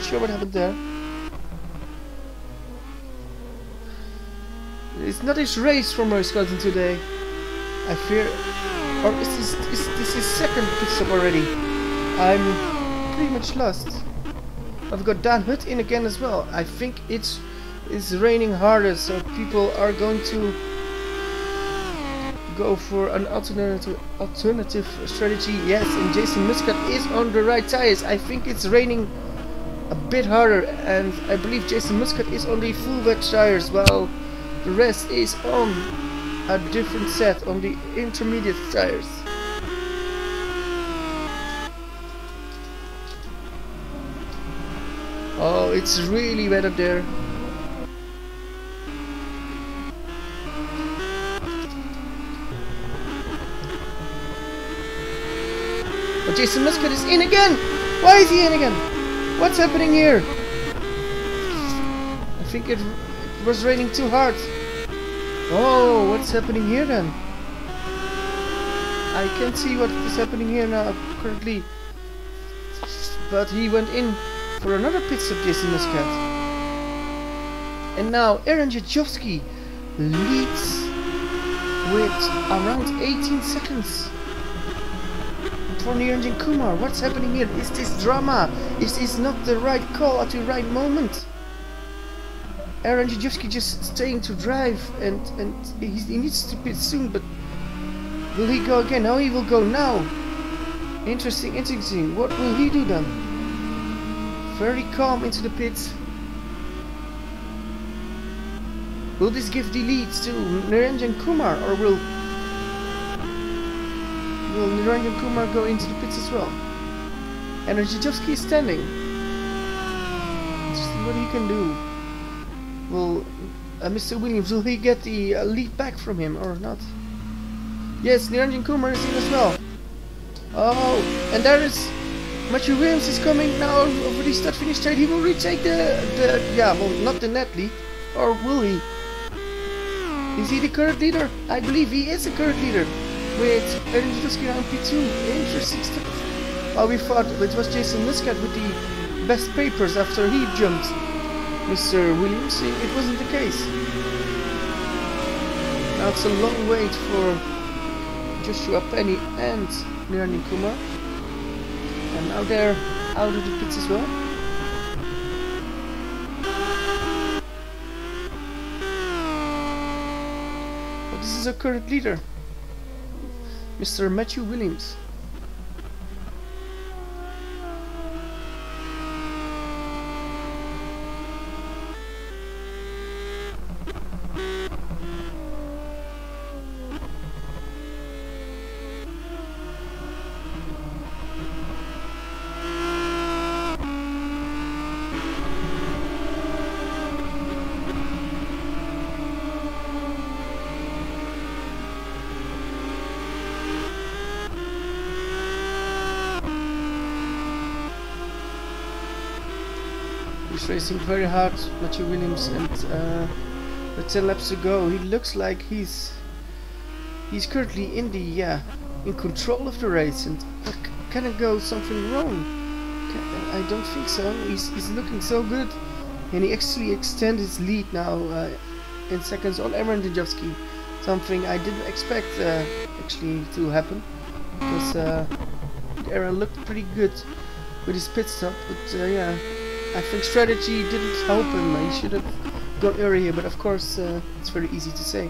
Sure what happened there. It's not his race from Royce Colton today, I fear. Or is this his second pit stop already? I'm pretty much lost. I've got Dan Hutt in again as well. I think it's raining harder, so people are going to go for an alternative strategy. Yes, and Jason Muscat is on the right tires. I think it's raining a bit harder, and I believe Jason Muscat is on the full wet tires, while the rest is on a different set, on the intermediate tires. Oh, it's really wet up there. Jason Muscat is in again! Why is he in again? What's happening here? I think it was raining too hard. Oh, what's happening here then? I can't see what is happening here now currently. But he went in for another pit stop, Jason Muscat. And now Aaron Jajowski leads with around 18 seconds for Niranjan Kumar. What's happening here? Is this drama? Is this not the right call at the right moment? Aaron Jajowski just staying to drive, and he needs to pit soon, but will he go again? How he will go now? Interesting. What will he do then? Very calm into the pit. Will this give the leads to Niranjan Kumar, or will Niranjan Kumar go into the pits as well? And Jajowski is standing. Let's see what he can do. Will Mr. Williams, will he get the lead back from him or not? Yes, Niranjan Kumar is in as well. Oh, and there is Matthew Williams is coming now over the start-finish straight. He will retake not the net lead, or will he? Is he the current leader? I believe he is the current leader with Aaron Jajowski on P2. Interesting stuff. Oh, we thought it was Jason Muscat with the best papers after he jumped Mr. Williams. It wasn't the case. Now it's a long wait for Joshua Penny and Niranjan Kumar. And now they're out of the pits as well. But this is our current leader, Mr. Matthew Williams. He's racing very hard, Matthew Williams, and with 10 laps to go, he looks like he's currently in control of the race. And can it go something wrong? I don't think so. He's looking so good, and he actually extended his lead now in seconds on Aaron Jajowski. Something I didn't expect actually to happen, because Aaron looked pretty good with his pit stop, but yeah. I think strategy didn't help him. He should have gone earlier, but of course it's very easy to say.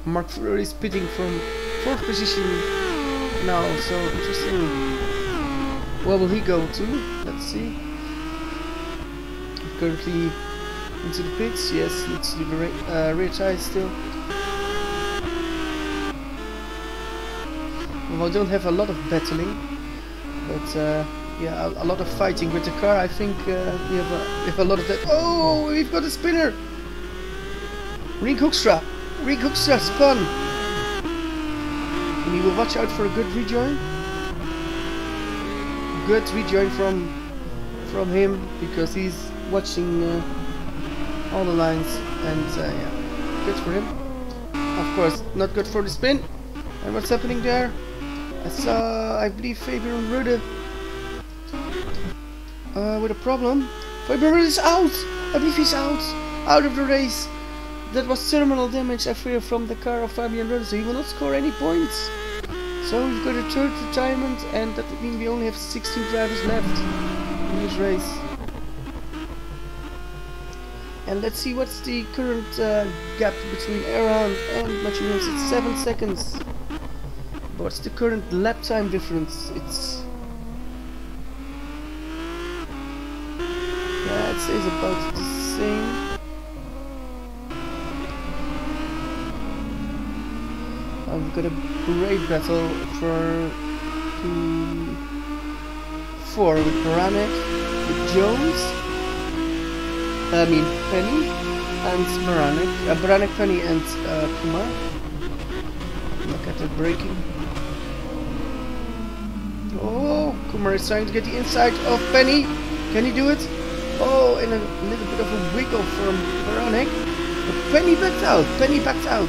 Mark Fleur is pitting from 4th position now, so interesting. Where will he go to? Let's see. Currently into the pits. Yes, let's do the rear tires still. Well, I don't have a lot of battling, but yeah, a lot of fighting with the car. I think we have a lot of that. Oh, we've got a spinner! Rick Hoekstra spun! And he will watch out for a good rejoin. Good rejoin from him, because he's watching all the lines, and yeah, good for him. Of course, not good for the spin. And what's happening there? I saw, I believe, Fabian Rude with a problem. Fabian Rude is out! I believe he's out of the race. That was terminal damage, I fear, from the car of Fabian Rude, so he will not score any points. So we've got a 3rd retirement, and that means we only have 16 drivers left in this race. And let's see what's the current gap between Aaron and Matthew Williams. It's 7 seconds. What's the current lap time difference? It's... yeah, it says about the same. I've got a great battle for P4 with Baranek, with Jones, Penny, and Beranek, Penny and Kumar. Look at the braking. Oh, Kumar is trying to get the inside of Penny. Can he do it? Oh, and a little bit of a wiggle from Beranek. But Penny backed out. Penny backed out.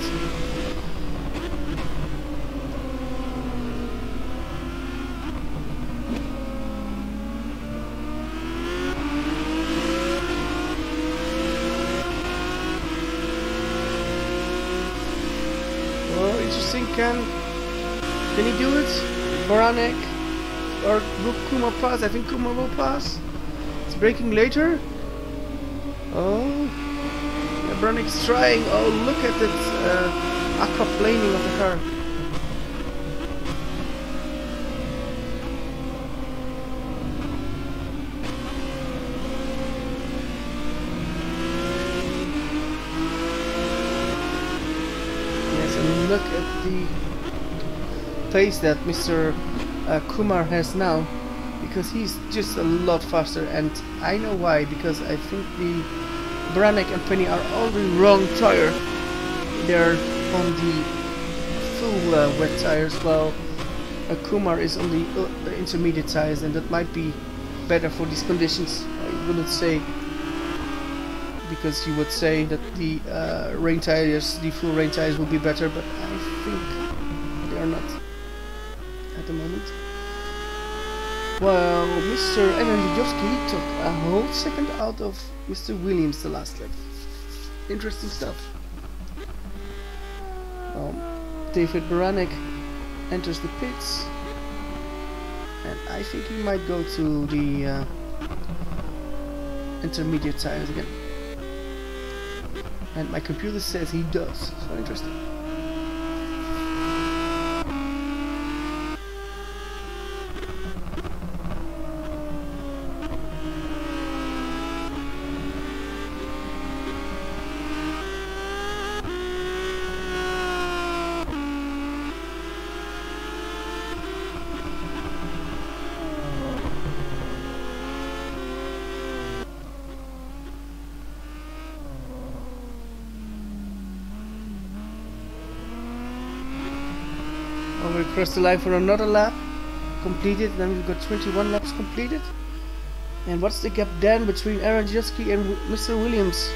Oh, interesting. Can he do it? Beranek or will Kumar pass? I think Kumar will pass. It's braking later. Oh, yeah, Beranek is trying. Oh, look at that aquaplaning of the car. Yes, and look at the pace that Mr. Kumar has now, because he's just a lot faster, and I know why, because I think the Beranek and Penny are on the wrong tire. They're on the full wet tires, while Kumar is on the intermediate tires, and that might be better for these conditions. I wouldn't say, because you would say that the rain tires, the full rain tires will be better, but I think they are not at the moment. Well, Mr. Energyjowski took a whole second out of Mr. Williams the last lap. Interesting stuff. David Beranek enters the pits, and I think he might go to the intermediate tires again. And my computer says he does, so interesting. We cross the line for another lap completed, then we've got 21 laps completed. And what's the gap then between Energyjowski and Mr. Williams?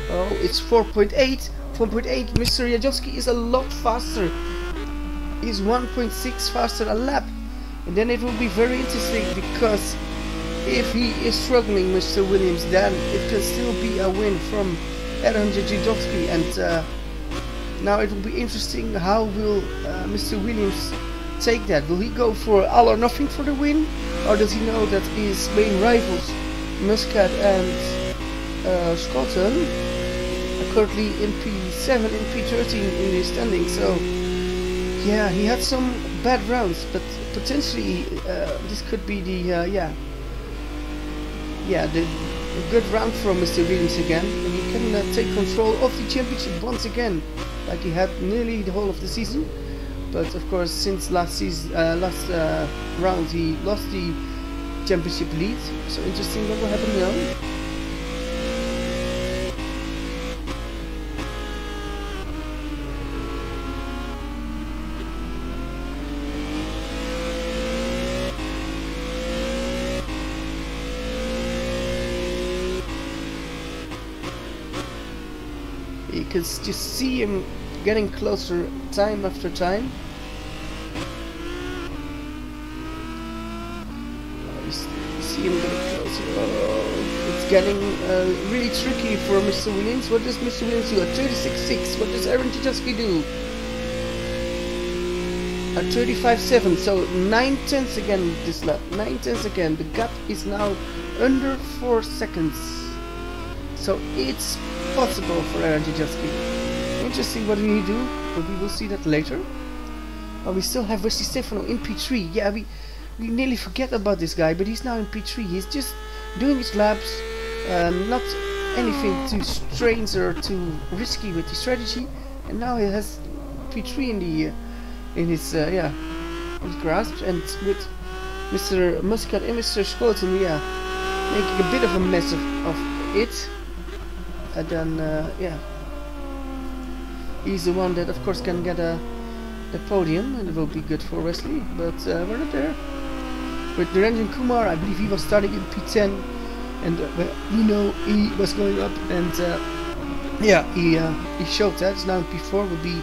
Oh, it's 4.8. 4.8. Mr. Energyjowski is a lot faster. He's 1.6 faster a lap. And then it will be very interesting, because if he is struggling, Mr. Williams, then it can still be a win from Energyjowski. And now it will be interesting, how will Mr. Williams take that? Will he go for all or nothing for the win, or does he know that his main rivals, Muscat and Scotland, are currently in P7 and P13 in the standing? So yeah, he had some bad rounds, but potentially this could be the the good round from Mr. Williams again, and he can take control of the championship once again, like he had nearly the whole of the season. But of course, since last round he lost the championship lead. So interesting what will happen now. You can just see him getting closer time after time. You see him getting closer. Oh, it's getting really tricky for Mr. Williams. What does Mr. Williams do? At 36.6. What does Energyjowski do? At 35.7. So 9 tenths again this lap. 9 tenths again. The gap is now under 4 seconds. So it's possible for Energyjowski. Interesting what will he do, but we will see that later. We still have Wesley Stefano in P3. Yeah, we nearly forget about this guy, but he's now in P3. He's just doing his laps, not anything too strange or too risky with the strategy, and now he has P3 in his grasp. And with Mr. Muscat and Mr. Scholten, yeah, making a bit of a mess of it. And then, yeah, he's the one that, of course, can get the podium, and it will be good for Wesley. But we're not there. With Niranjan Kumar, I believe he was starting in P10, and we know he was going up, and yeah, he showed that. It's now in P4, would be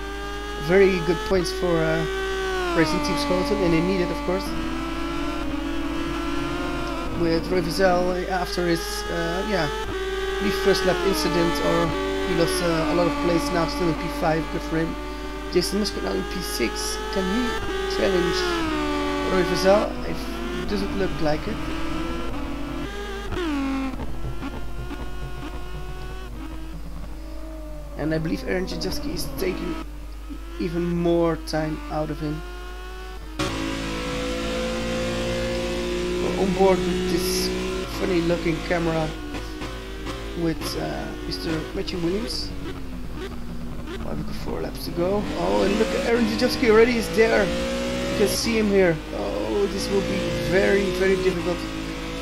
very good points for Racing Team Scotland, and they need it, of course. With Roy Vizel after his yeah, first lap incident, or he lost a lot of place, now still in P5, good for him. Jason Muscat now in P6, can he challenge Roy Vizel? It doesn't look like it. And I believe Aaron Jajewski is taking even more time out of him. We're on board with this funny looking camera with Mr. Matthew Williams. Well, we've got 4 laps to go. Oh, and look, Aaron Jajewski already is there. You can see him here. Oh, this will be very, very difficult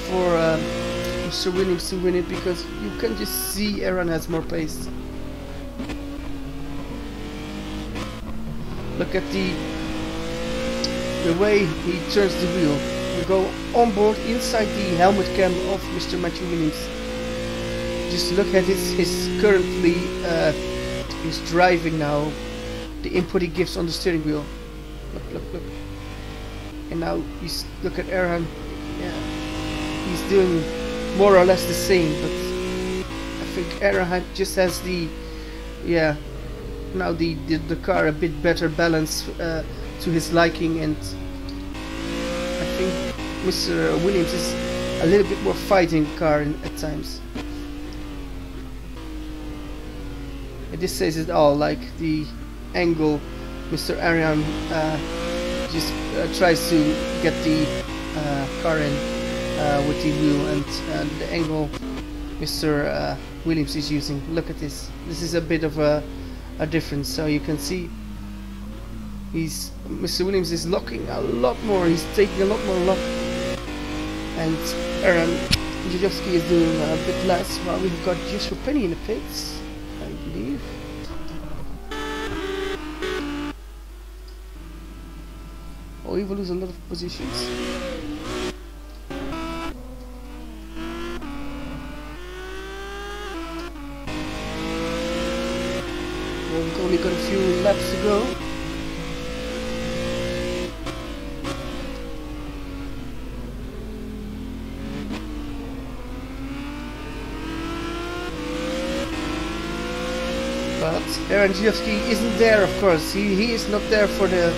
for Mr. Williams to win it, because you can just see Aaron has more pace. Look at the way he turns the wheel. We go on board inside the helmet cam of Mr. Matthew Williams. Just look at his currently he's driving now. The input he gives on the steering wheel. Look, look, look. And now look at Aaron. Yeah, he's doing more or less the same, but I think Aaron just has the, yeah, now the car a bit better balanced to his liking, and I think Mr. Williams is a little bit more fighting car at times. And this says it all, like the angle Mr. Arian just tries to get the car in with the wheel, and the angle Mr. Williams is using. Look at this. This is a bit of a difference. So you can see Mr. Williams is locking a lot more. He's taking a lot more lock, and Aaron Jajewski is doing a bit less. Well, we've got Joshua Penny in the pits, I believe. Oh, he will lose a lot of positions. We've only got a few laps to go. But Aaron Jajewski isn't there, of course. He is not there for the.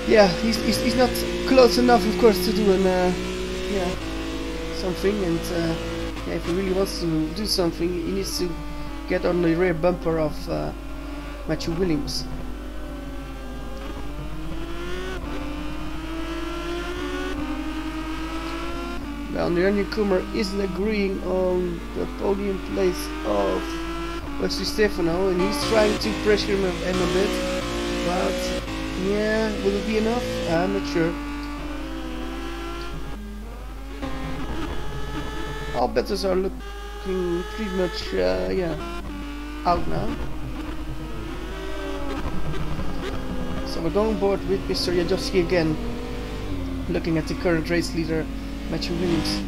Yeah, he's not close enough, of course, to do an yeah, something. And yeah, if he really wants to do something, he needs to get on the rear bumper of Matthew Williams. Well, Niranjan Kumar isn't agreeing on the podium place of Wesley Stefano, and he's trying to pressure him a bit, but yeah, will it be enough? I'm not sure. All bettors are looking pretty much yeah, out now. So we're going board with Mr. Jajewski again, looking at the current race leader, Matthew Williams.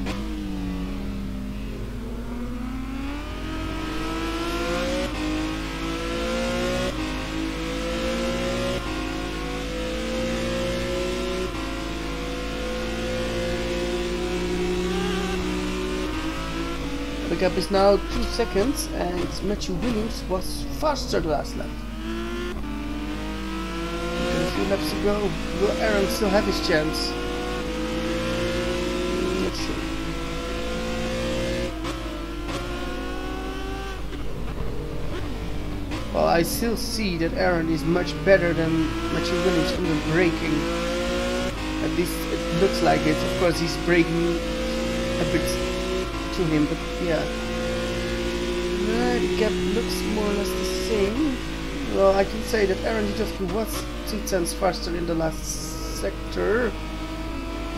The gap is now 2 seconds, and Matthew Williams was faster the last lap. Got a few laps to go. Will Aaron still have his chance? Not sure. Well, I still see that Aaron is much better than Matthew Williams on the braking. At least it looks like it. Of course, he's braking a bit to him, but yeah, the gap looks more or less the same. Well, I can say that Aaron Jajewski was 2 tenths faster in the last sector.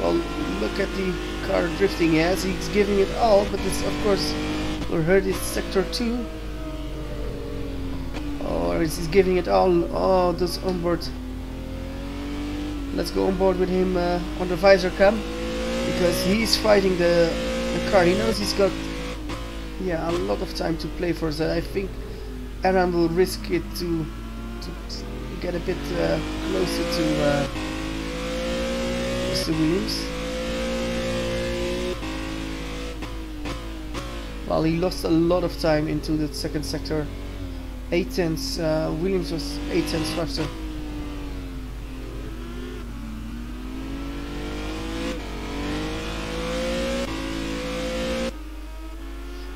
Well, look at the car drifting. Yes, he's giving it all, but this, of course, will hurt his sector 2. Or is he giving it all? Oh, those onboard. Let's go on board with him on the visor cam, because he's fighting the car. He knows he's got a lot of time to play for that. I think Aaron will risk it to get a bit closer to Mr. Williams. Well, he lost a lot of time into the second sector. 8 tenths. Williams was 8 tenths faster.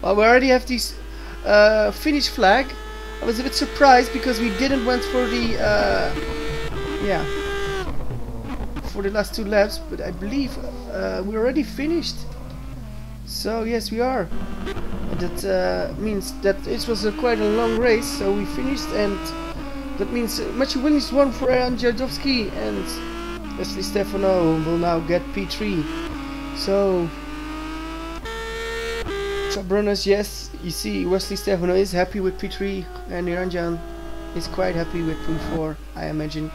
Well, we already have this finish flag. I was a bit surprised because we didn't went for the for the last 2 laps, but I believe we already finished. So yes, we are. That means that it was quite a long race. So we finished, and that means Matthew Williams won for Jan Jadowski, and Wesley Stefano will now get P3. So. Brunners, yes, you see Wesley Stefano is happy with P3 and Niranjan is quite happy with P4, I imagine.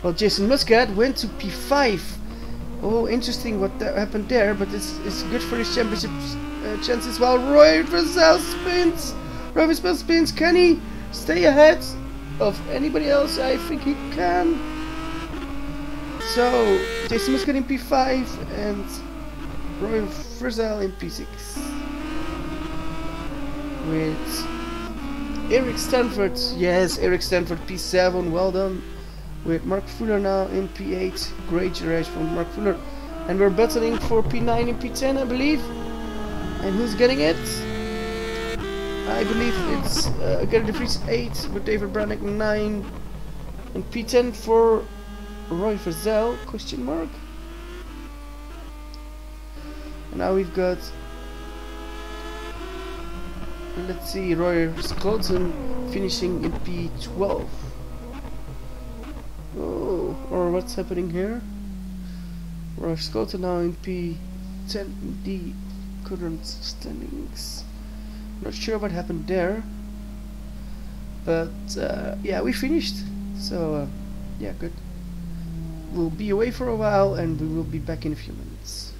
Well, Jason Muscat went to P5. Oh, interesting what happened there, but it's good for his championship chances. While Roy Rosell spins, Roy Rosell spins. Can he stay ahead of anybody else? I think he can. So Jason Muscat in P5 and Roy Rosell in P6. With Eric Stanford, yes, Eric Stanford P7, well done. With Mark Fuller now in P8, great race from Mark Fuller. And we're battling for P9 and P10, I believe. And who's getting it? I believe it's Gary de Vries 8 with David Brannick 9. And P10 for Roy Verzel, question mark. And now we've got, let's see, Roy Scholten finishing in P12. Oh, or what's happening here? Roy Scholten now in P10, the current standings. Not sure what happened there, but yeah, we finished. So yeah, good. We'll be away for a while, and we will be back in a few minutes.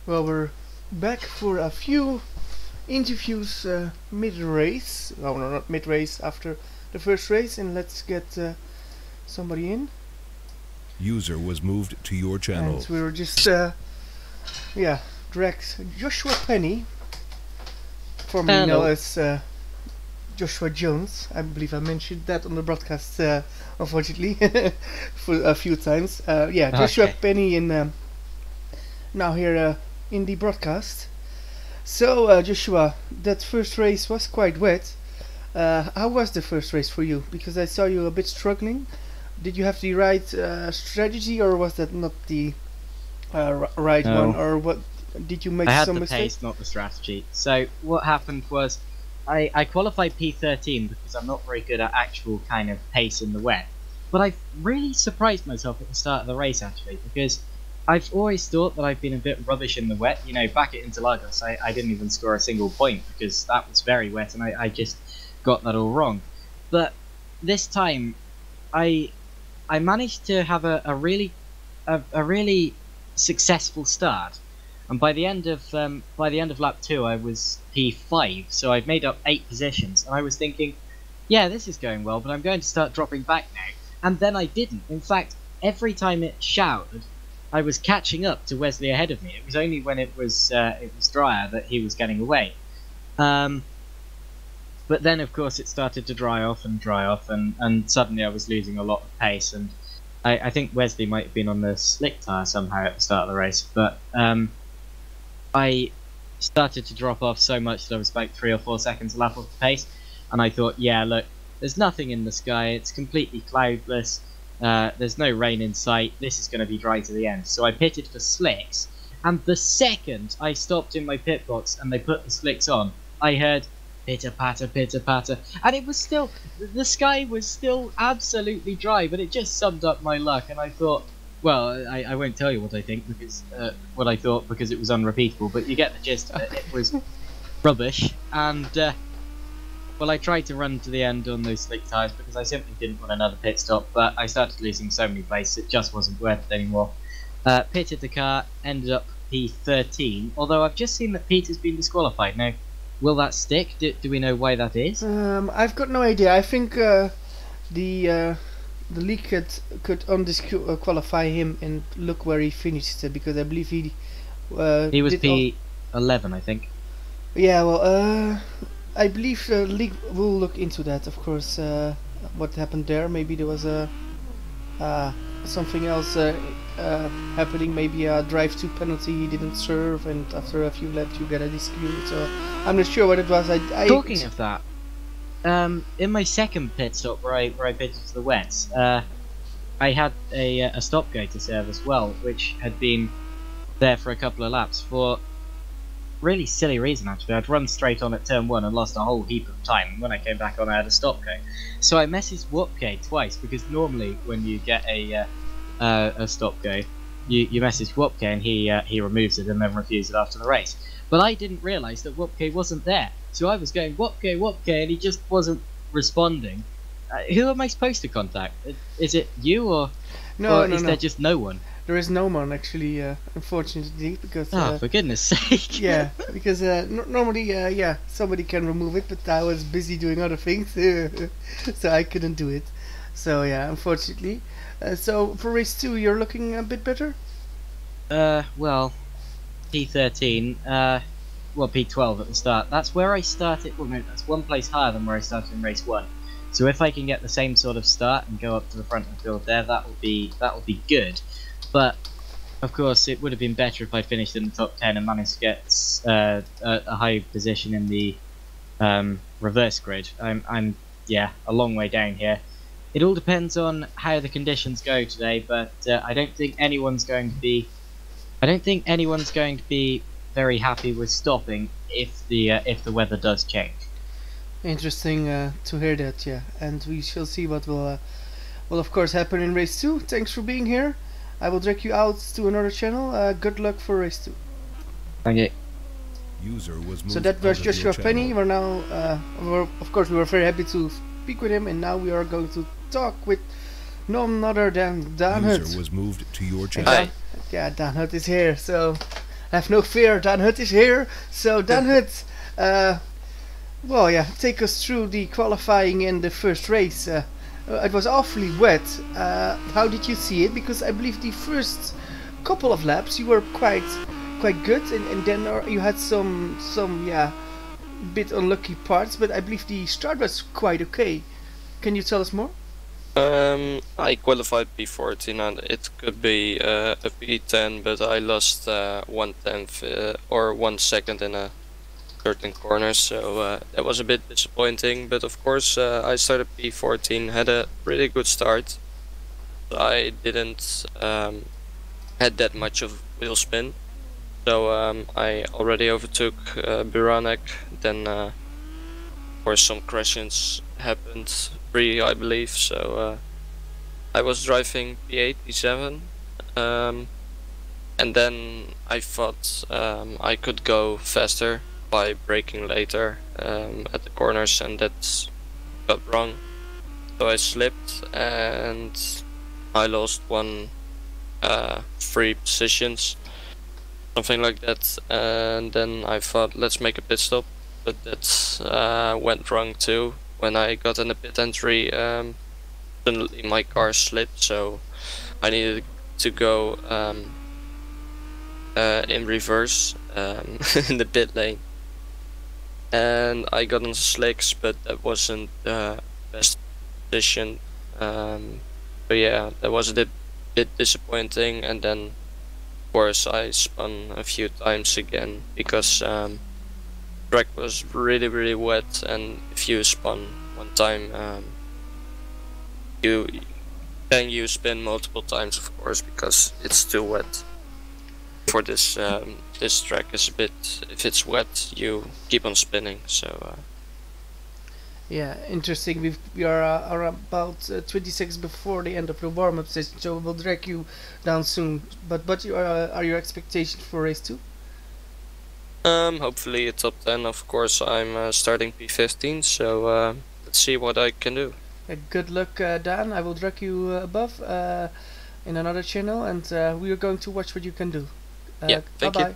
Well, we're back for a few interviews mid-race. Oh, no, not mid-race, after the first race, and let's get somebody in. User was moved to your channel. And we were just, dragged Joshua Penny, formerly known as Joshua Jones. I believe I mentioned that on the broadcast, unfortunately, for a few times. Joshua Penny in now here in the broadcast. So, Joshua, that first race was quite wet. How was the first race for you? Because I saw you a bit struggling. Did you have the right strategy, or was that not the right one, or what? Did you make some mistakes? I had the pace, not the strategy. So what happened was, I qualified P13 because I'm not very good at actual kind of pace in the wet. But I really surprised myself at the start of the race, actually, because I've always thought that I've been a bit rubbish in the wet. You know, back at Interlagos, I didn't even score a single point because that was very wet, and I just got that all wrong. But this time, I managed to have a really successful start, and by the end of lap 2, I was P5, so I've made up 8 positions, and I was thinking, yeah, this is going well, but I'm going to start dropping back now. And then I didn't. In fact, every time it showered, I was catching up to Wesley ahead of me. It was only when it was drier that he was getting away. But then, of course, it started to dry off, and suddenly I was losing a lot of pace. And I think Wesley might have been on the slick tyre somehow at the start of the race. But I started to drop off so much that I was about 3 or 4 seconds a lap off the pace. And I thought, yeah, look, there's nothing in the sky. It's completely cloudless. There's no rain in sight. This is going to be dry to the end. So I pitted for slicks. And the second I stopped in my pit box and they put the slicks on, I heard pitter patter, and it was still, the sky was still absolutely dry, but it just summed up my luck. And I thought, well, I won't tell you what I think, because what I thought, because it was unrepeatable, but you get the gist of it. It was rubbish, and well, I tried to run to the end on those slick tyres because I simply didn't want another pit stop, but I started losing so many places it just wasn't worth it anymore. Pitted the car, ended up P13, although I've just seen that Peter's been disqualified. Now, will that stick? Do we know why that is? I've got no idea. I think the league could undisqualify him, and look where he finished, because I believe he was P11, I think. Yeah, well, I believe the league will look into that, of course. What happened there? Maybe there was something else happening. Maybe a drive-to penalty he didn't serve, and after a few laps you get a dispute. So I'm not sure what it was. Talking of that, in my second pit stop where I pitted to the wets, I had a stop go to serve as well, which had been there for a couple of laps for really silly reason. Actually, I'd run straight on at turn 1 and lost a whole heap of time, and when I came back on I had a stop go. So I messaged Wopke twice, because normally when you get a stop go, you message Wopke and he removes it and then reviews it after the race. But I didn't realise that Wopke wasn't there, so I was going Wopke, and he just wasn't responding. Who am I supposed to contact? Is it you, or is there just no one? There is no one, actually, unfortunately, because... for goodness sake. Yeah, because normally, somebody can remove it, but I was busy doing other things, so I couldn't do it. So, yeah, unfortunately. So, for race 2, you're looking a bit better? Well, P13, P12 at the start. That's where I started, well, no, that's one place higher than where I started in race 1. So if I can get the same sort of start and go up to the front of the field there, that will be good. But of course, it would have been better if I finished in the top 10 and managed to get a high position in the reverse grid. I'm a long way down here. It all depends on how the conditions go today, but I don't think anyone's going to be very happy with stopping if the weather does change. Interesting to hear that, yeah. And we shall see what will of course happen in race 2. Thanks for being here. I will drag you out to another channel. Good luck for race 2. Thank you. User was moved so that was Joshua Penny. We're now, of course, we were very happy to speak with him, and now we are going to talk with none other than Dan Hutt. User was moved to your channel. Hi. Yeah, Dan Hutt is here. So have no fear, Dan Hut is here. So Dan Hut, well, yeah, take us through the qualifying in the first race. It was awfully wet. How did you see it? Because I believe the first couple of laps you were quite good, and then you had some bit unlucky parts. But I believe the start was quite okay. Can you tell us more? I qualified P14 and it could be a P10, but I lost 1/10 or 1 second in a certain corner, so that was a bit disappointing. But of course, I started P14, had a pretty good start. I didn't had that much of wheel spin, so I already overtook Buranek. Then of course some crashes happened, 3 I believe, so I was driving P8, P7, and then I thought I could go faster by braking later at the corners, and that got wrong. So I slipped and I lost 3 positions, something like that, and then I thought let's make a pit stop, but that went wrong too. When I got in the pit entry, suddenly my car slipped, so I needed to go in reverse in the pit lane, and I got on slicks, but that wasn't the best position. But yeah, that was a bit disappointing, and then of course I spun a few times again because track was really wet, and if you spun one time, you spin multiple times, of course, because it's too wet. For this this track is a bit, if it's wet you keep on spinning, so yeah, interesting. We are about 20 seconds before the end of the warm-up session, so we'll drag you down soon. But are your expectations for race 2? Hopefully a top 10. Of course, I'm starting P15, so let's see what I can do. Good luck, Dan. I will drag you above in another channel, and we are going to watch what you can do. Yeah, thank you.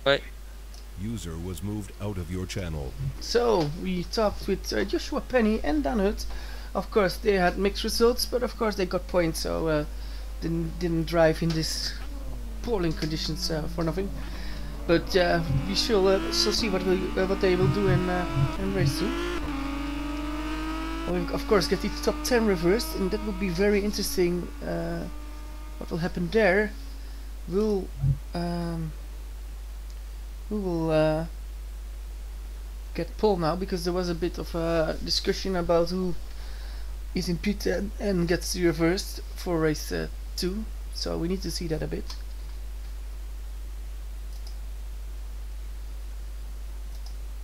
Bye. User was moved out of your channel. So we talked with Joshua Penny and Dan Hut. Of course, they had mixed results, but of course they got points, so didn't drive in this polling conditions for nothing. But we shall see what they will do in race 2. We'll of course get the top 10 reversed, and that will be very interesting. What will happen there? We will get Paul now, because there was a bit of a discussion about who is in P10 and gets reversed for race 2. So we need to see that a bit.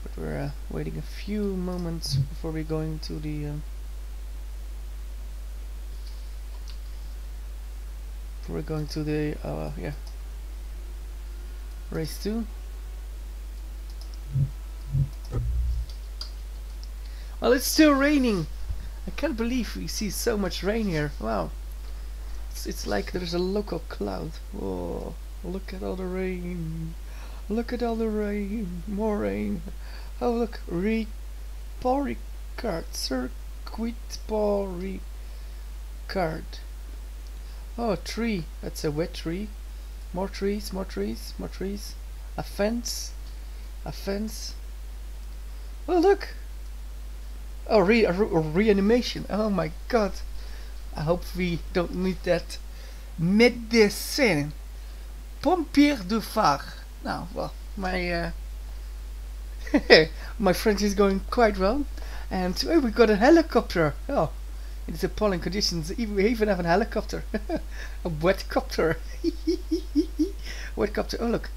But we're waiting a few moments before we're going to the yeah, race 2. Well, it's still raining. I can't believe we see so much rain here. Wow, it's like there's a local cloud. Whoa, look at all the rain. Look at all the rain. More rain. Oh, look, Paul Ricard, Circuit Paul Ricard. Oh, a tree. That's a wet tree. More trees, more trees, more trees. A fence. A fence. Oh, look. Oh, reanimation. Oh my god. I hope we don't need that. Médecin. Pompier de phare. Now, well, my my French is going quite well. And oh, we got a helicopter. Oh, it's appalling conditions. We even have a helicopter. A wetcopter. Wetcopter. Oh, look.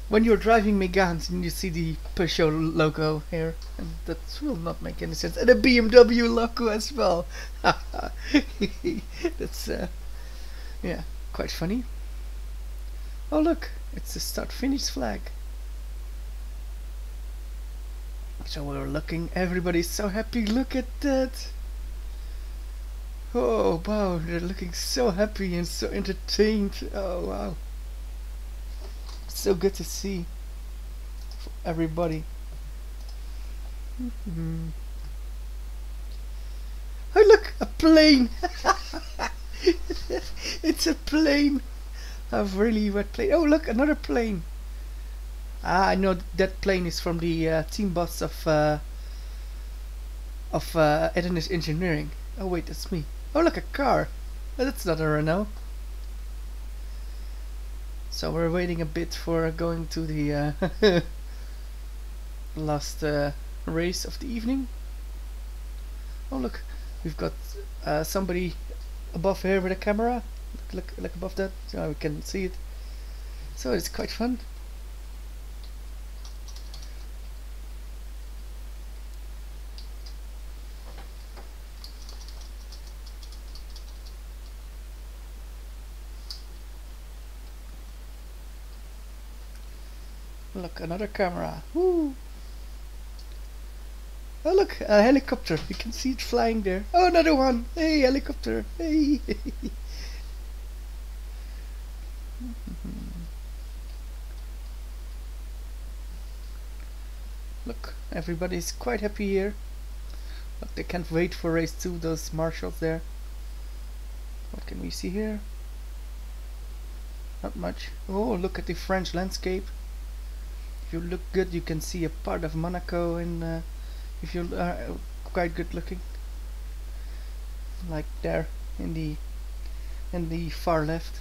When you're driving Megane and you see the Peugeot logo here, and that will not make any sense, and a BMW logo as well. That's yeah, quite funny. Oh look, it's a start-finish flag. So we're looking, everybody's so happy. Look at that. Oh wow, they're looking so happy and so entertained. Oh wow. so good to see everybody. Oh look, a plane! It's a plane! A really wet plane. Oh look, another plane! Ah, I know that plane is from the team bus of Edenis Engineering. Oh wait, that's me. Oh look, a car! Oh, that's not a Renault. So we're waiting a bit for going to the last race of the evening. Oh look, we've got somebody above here with a camera. Look above that, so we can see it. So it's quite fun. Look, another camera. Woo! Oh look, a helicopter. You can see it flying there. Oh, another one. Hey, helicopter. Hey. Look, everybody's quite happy here. Look, they can't wait for race 2, those marshals there. What can we see here? Not much. Oh, look at the French landscape. If you look good, you can see a part of Monaco, and if you are quite good looking, like there in the far left.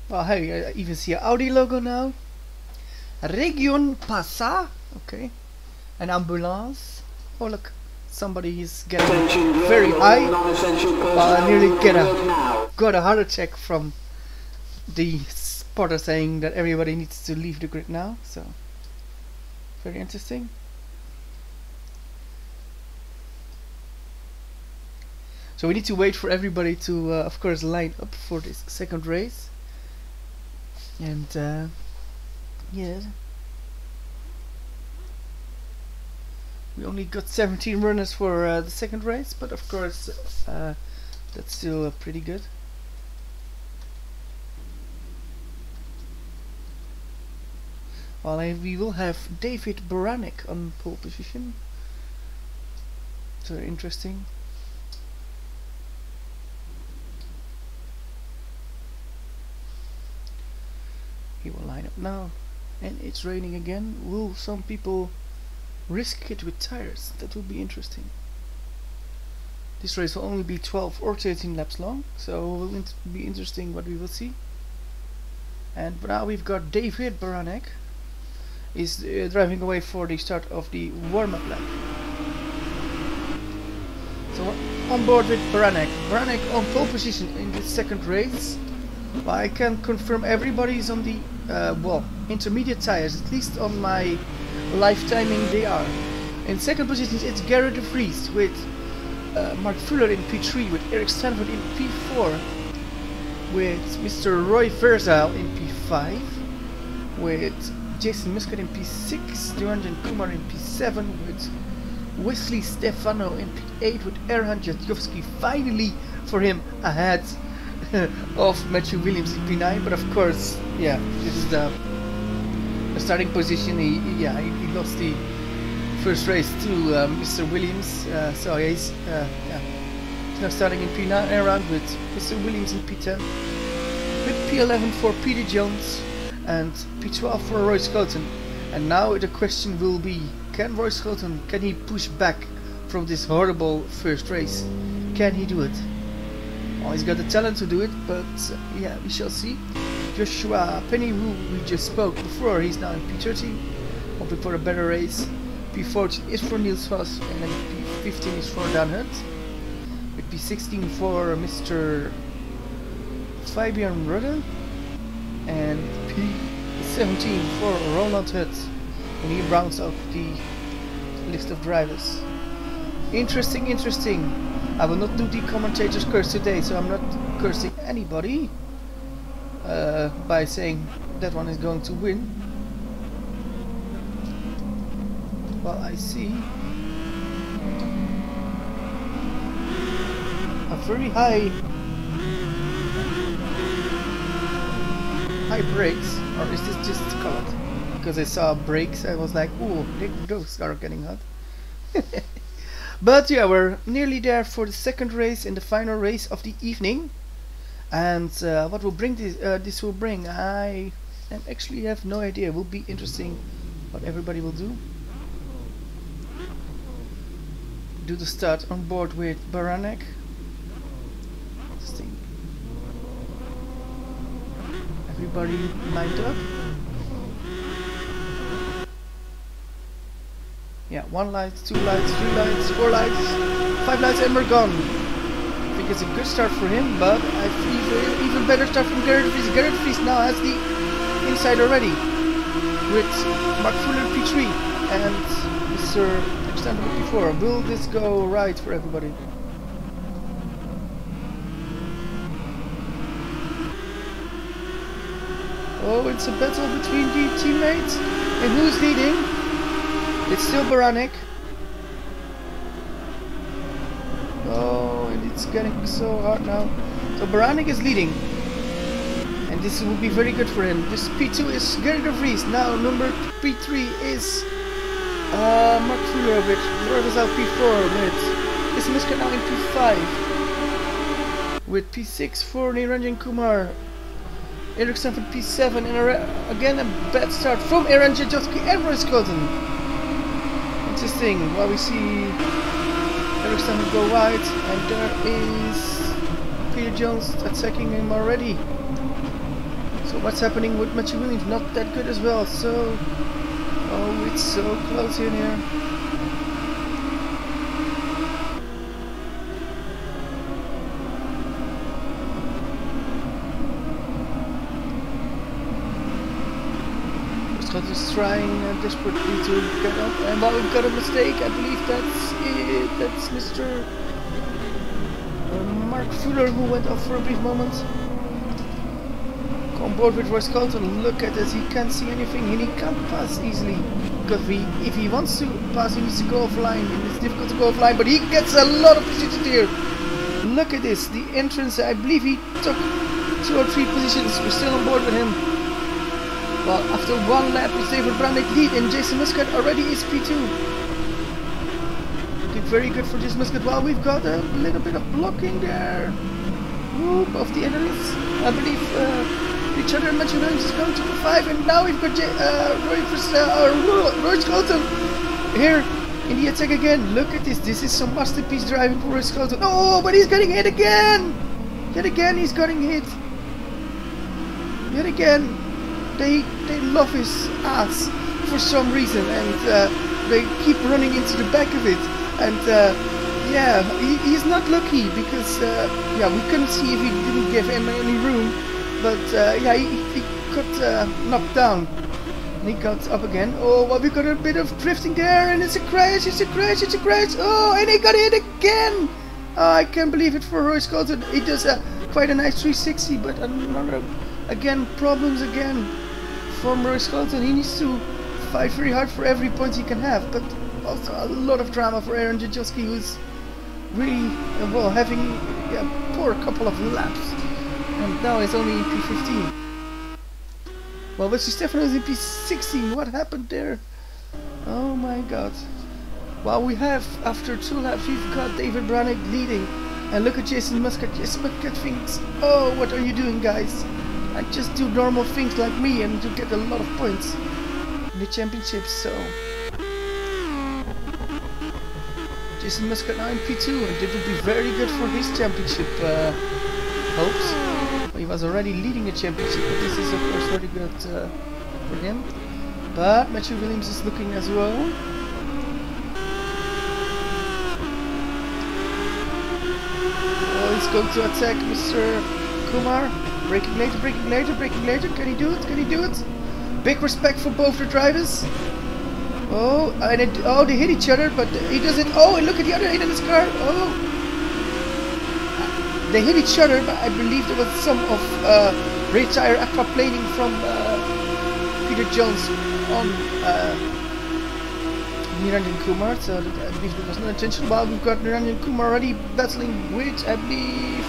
Well, hey, I even see an Audi logo now. Region Passa. Okay, an ambulance. Oh look, somebody is getting very high. Well, I nearly got a heart attack from the spotter saying that everybody needs to leave the grid now. So very interesting. So we need to wait for everybody to of course line up for this second race. And yeah, we only got 17 runners for the second race, but of course that's still pretty good. Well, we will have David Baranek on pole position. It's very interesting. He will line up now, and it's raining again. Will some people risk it with tires? That will be interesting. This race will only be 12 or 13 laps long, so it will be interesting what we will see. And now we've got David Baranek is driving away for the start of the warm-up lap. So we're on board with Baranek. Baranek on pole position in the second race. Well, I can confirm everybody is on the well, intermediate tires, at least on my live timing they are. In second position it's Garrett de Vries with Mark Fuller in P3, with Eric Stanford in P4, with Mr. Roy Verzal in P5, with Jason Muscat in P6, Duranjan Kumar in P7, with Wesley Stefano in P8, with Erhan Jatjowski finally for him ahead of Matthew Williams in P9. But of course, yeah, this is the starting position. He lost the first race to Mr. Williams, so he's now starting in P9 around with Mr. Williams in P10, with P11 for Peter Jones and P12 for Roy Schouten. And now the question will be, can Roy Schouten, can he push back from this horrible first race? Can he do it? Well, he's got the talent to do it, but yeah, we shall see. Joshua Penny, who we just spoke before, he's now in P13, hoping for a better race. P14 is for Niels Voss, and then P15 is for Dan Hunt, with P16 for Mr. Fabian Rudder, and P17 for Roland Hutt, and he rounds up the list of drivers. Interesting. I will not do the commentator's curse today, so I'm not cursing anybody by saying that one is going to win. Well, I see a very high high brakes, or is this just colored? Because I saw brakes, I was like, ooh, those are getting hot. But yeah, we're nearly there for the second race and the final race of the evening. And what will bring this will bring, I actually have no idea. It will be interesting what everybody will do. Do the start on board with Baranek. Interesting. Everybody lined up. Yeah, 1 light, 2 lights, 3 lights, 4 lights, 5 lights, and we're gone. I think it's a good start for him, but I feel even better start from Gerrit de Vries. Gerrit de Vries now has the inside already with Mark Fuller P3 and Mr. Extendable P4. Will this go right for everybody? Oh, it's a battle between the teammates. And who's leading? It's still Baranek. Oh, and it's getting so hard now. So Baranek is leading. And this will be very good for him. This P2 is Gerrit de Vries. Now number P3 is Mark Fuller with Royal P4 with Jason Muscat now in P5. With P6 for Niranjan Kumar. Eric Stanford P7 and again a bad start from Aaron Jajowski and Royce Colton. Interesting, while we see Eric Stanford go wide and there is Peter Jones attacking him already. So what's happening with Matthew Williams? Not that good as well, so oh, it's so close in here. Is trying desperately to get up, and while we've got a mistake, I believe that's it. That's Mr. Mark Fuller who went off for a brief moment. Go on board with Royce Colton. Look at this, he can't see anything and he can't pass easily. Because if he wants to pass, he needs to go offline, and it's difficult to go offline, but he gets a lot of positions here. Look at this, the entrance, I believe he took 2 or 3 positions. We're still on board with him. Well, after 1 lap is David Baranek lead and Jason Muscat already is P2. Looking very good for Jason Muscat. Well, we've got a little bit of blocking there. Whoop, of the enemies. I believe Richard and Matthew Williams is going to P5, and now we've got Royce Colton here in the attack again. Look at this. This is some masterpiece driving for Royce Colton. Oh, but he's getting hit again. Yet again, he's getting hit. Yet again. They love his ass for some reason, and they keep running into the back of it. And yeah, he's not lucky because yeah, we couldn't see if he didn't give him any room. But yeah, he got knocked down. And he got up again. Oh, well, we got a bit of drifting there, and it's a crash! It's a crash! It's a crash! Oh, and he got hit again! Oh, I can't believe it for Royce Colton. He does quite a nice 360, but another again problems again. From Royce Colton. He needs to fight very hard for every point he can have, but also a lot of drama for Aaron Jajowski, who's really well having a poor couple of laps, and now he's only in P15. Well, but Stefano is in P16. What happened there? Oh my god. Well, we have, after 2 laps, we've got David Baranek leading, and look at Jason Muscat. Jason Muscat thinks, oh, what are you doing, guys? I just do normal things like me and to get a lot of points in the championships. So Jason Muscat now in P2, and it would be very good for his championship hopes. Well, he was already leading the championship, but this is of course very good for him. But Matthew Williams is looking as well. Oh, he's going to attack Mr. Kumar. Braking later, braking later, braking later. Can he do it? Can he do it? Big respect for both the drivers. Oh, and oh, they hit each other, but he doesn't. Oh, and look at the other hit in his car. Oh, they hit each other, but I believe there was some of rear-tire aquaplaning from Peter Jones on Niranjan Kumar. So I believe there was no intention. Well, we've got Niranjan Kumar already battling with, I believe.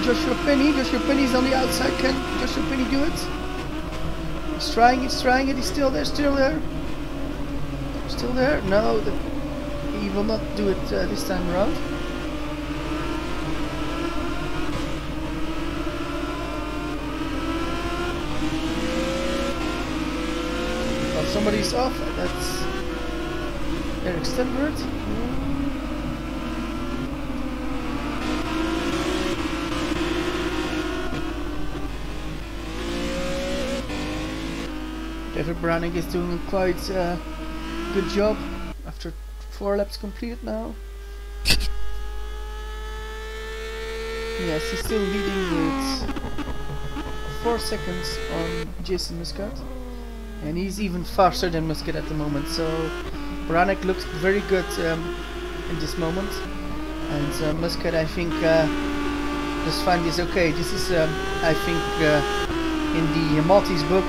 Joshua Penny. Joshua Penny's on the outside. Can Joshua Penny do it? He's trying it. He's still there. Still there. No, he will not do it this time around. Well, somebody's off. That's Eric Stenberg. David Brannick is doing a quite good job after 4 laps completed now. Yes, he's still leading with 4 seconds on Jason Muscat, and he's even faster than Muscat at the moment. So Brannick looks very good in this moment, and Muscat, I think, just find this okay. This is, I think, in the Maltese book,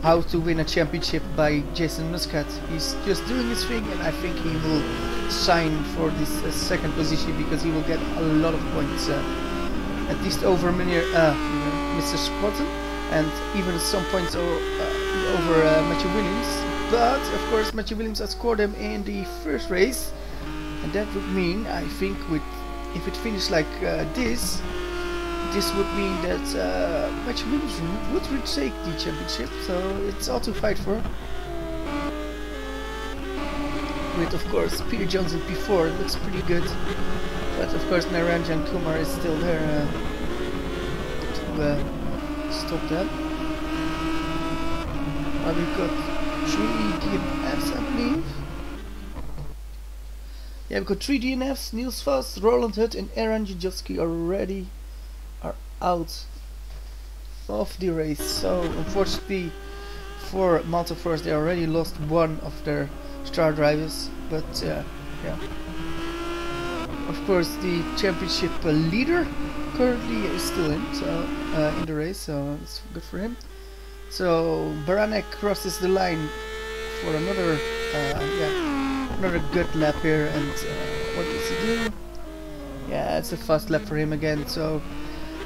How to Win a Championship by Jason Muscat. He's just doing his thing, and I think he will sign for this second position because he will get a lot of points, at least over Mr. Squatton, and even some points over Matthew Williams. But of course, Matthew Williams outscored him in the first race, and that would mean, I think, if it finished like this would mean that Matthew Williams would retake the championship, so it's all to fight for. With, of course, Peter Jones in P4, it looks pretty good. But of course, Naranjan Kumar is still there to stop that. We've got 3 DNFs, I believe. Yeah, we've got 3 DNFs. Niels Vos, Roland Hutt, and Aaron Jajowski already are out of the race. So unfortunately for Malta Force, they already lost one of their star drivers, but yeah, of course the championship leader currently is still in the race, so it's good for him. So Baranek crosses the line for another good lap here, and what does he do? Yeah, it's a fast lap for him again. So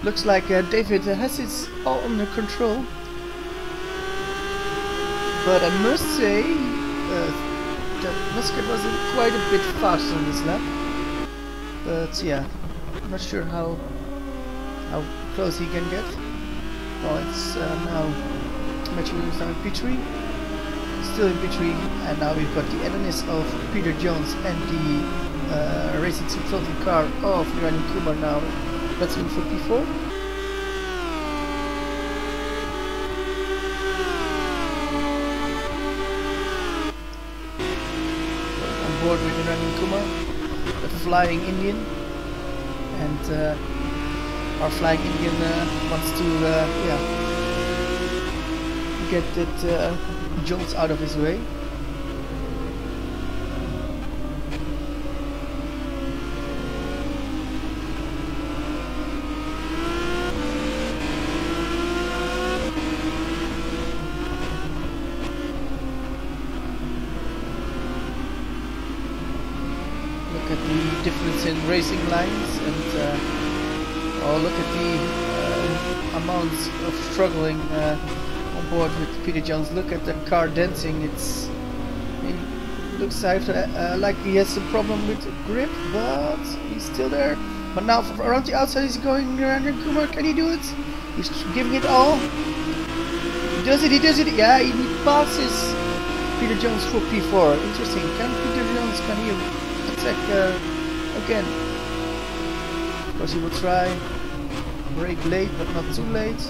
looks like David has it all under control, but I must say that Muscat was quite a bit faster on this lap. But yeah, I'm not sure how close he can get. Well, it's now Matthew Williams now in P3, still in P3, and now we've got the enemies of Peter Jones and the racing consulting car of Naranjan Kumar now battling for P4. On board with Naranjan Kumar, the Flying Indian, and our Flying Indian wants to get that Jones out of his way. Look at the difference in racing lines, and oh, look at the amounts of struggling on board with Peter Jones. Look at the car dancing. It looks like he has some problem with grip, but he's still there. But now around the outside he's going Naranjan Kumar. Can he do it? He's giving it all. He does it. Yeah, he passes Peter Jones for P4. Interesting. Can he attack again? Of course he will try. Brake late, but not too late.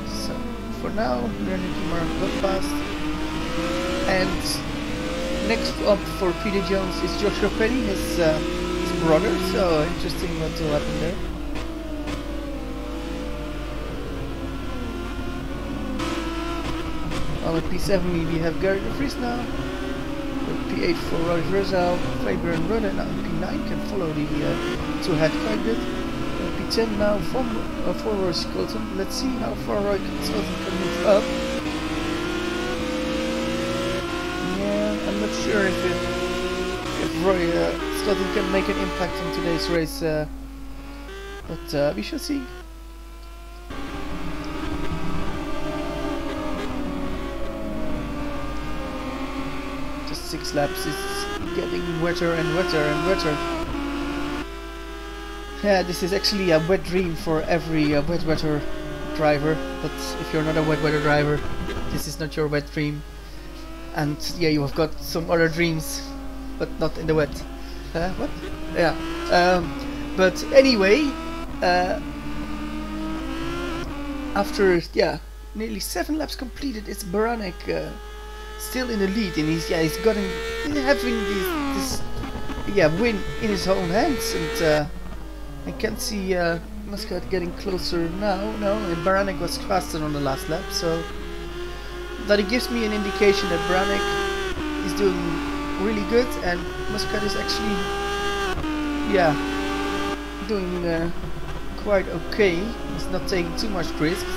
So for now, Naranjan Kumar got past. And next up for Peter Jones is Joshua Penny, his brother. So interesting what will happen there. On P7 we have Gary de Vries now. With P8 for Roy Verzal, Fabian Runner now. P9 can follow the two ahead quite good. P10 now for Roy Skelton. Let's see how far Roy Skelton can move up. Yeah, I'm not sure if Roy Skelton can make an impact on today's race. but we shall see. Just 6 laps, it's getting wetter and wetter and wetter. Yeah, this is actually a wet dream for every wet weather driver, but if you're not a wet weather driver, this is not your wet dream. And yeah, you have got some other dreams, but not in the wet. What? Yeah. But anyway, after nearly 7 laps completed, it's Baranek still in the lead, and he's having this win in his own hands, and I can see Muscat getting closer now. No, and Baranek was faster on the last lap, so that it gives me an indication that Baranek is doing really good, and Muscat is actually doing quite okay. He's not taking too much risks,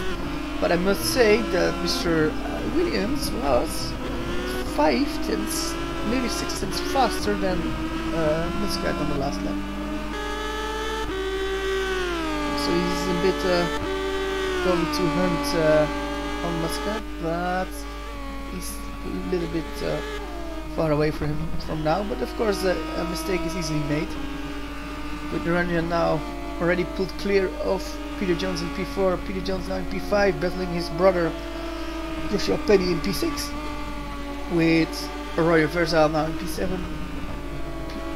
but I must say that Mr. Williams was 5 tenths, maybe 6 tenths faster than Muscat on the last lap. So he's a bit going to hunt on Muscat, but he's a little bit far away from him from now. But of course, a mistake is easily made. With Naranja now already pulled clear of Peter Jones in P4, Peter Jones now in P5, battling his brother Joshua Penny in P6, with Arroyo Versal now in P7,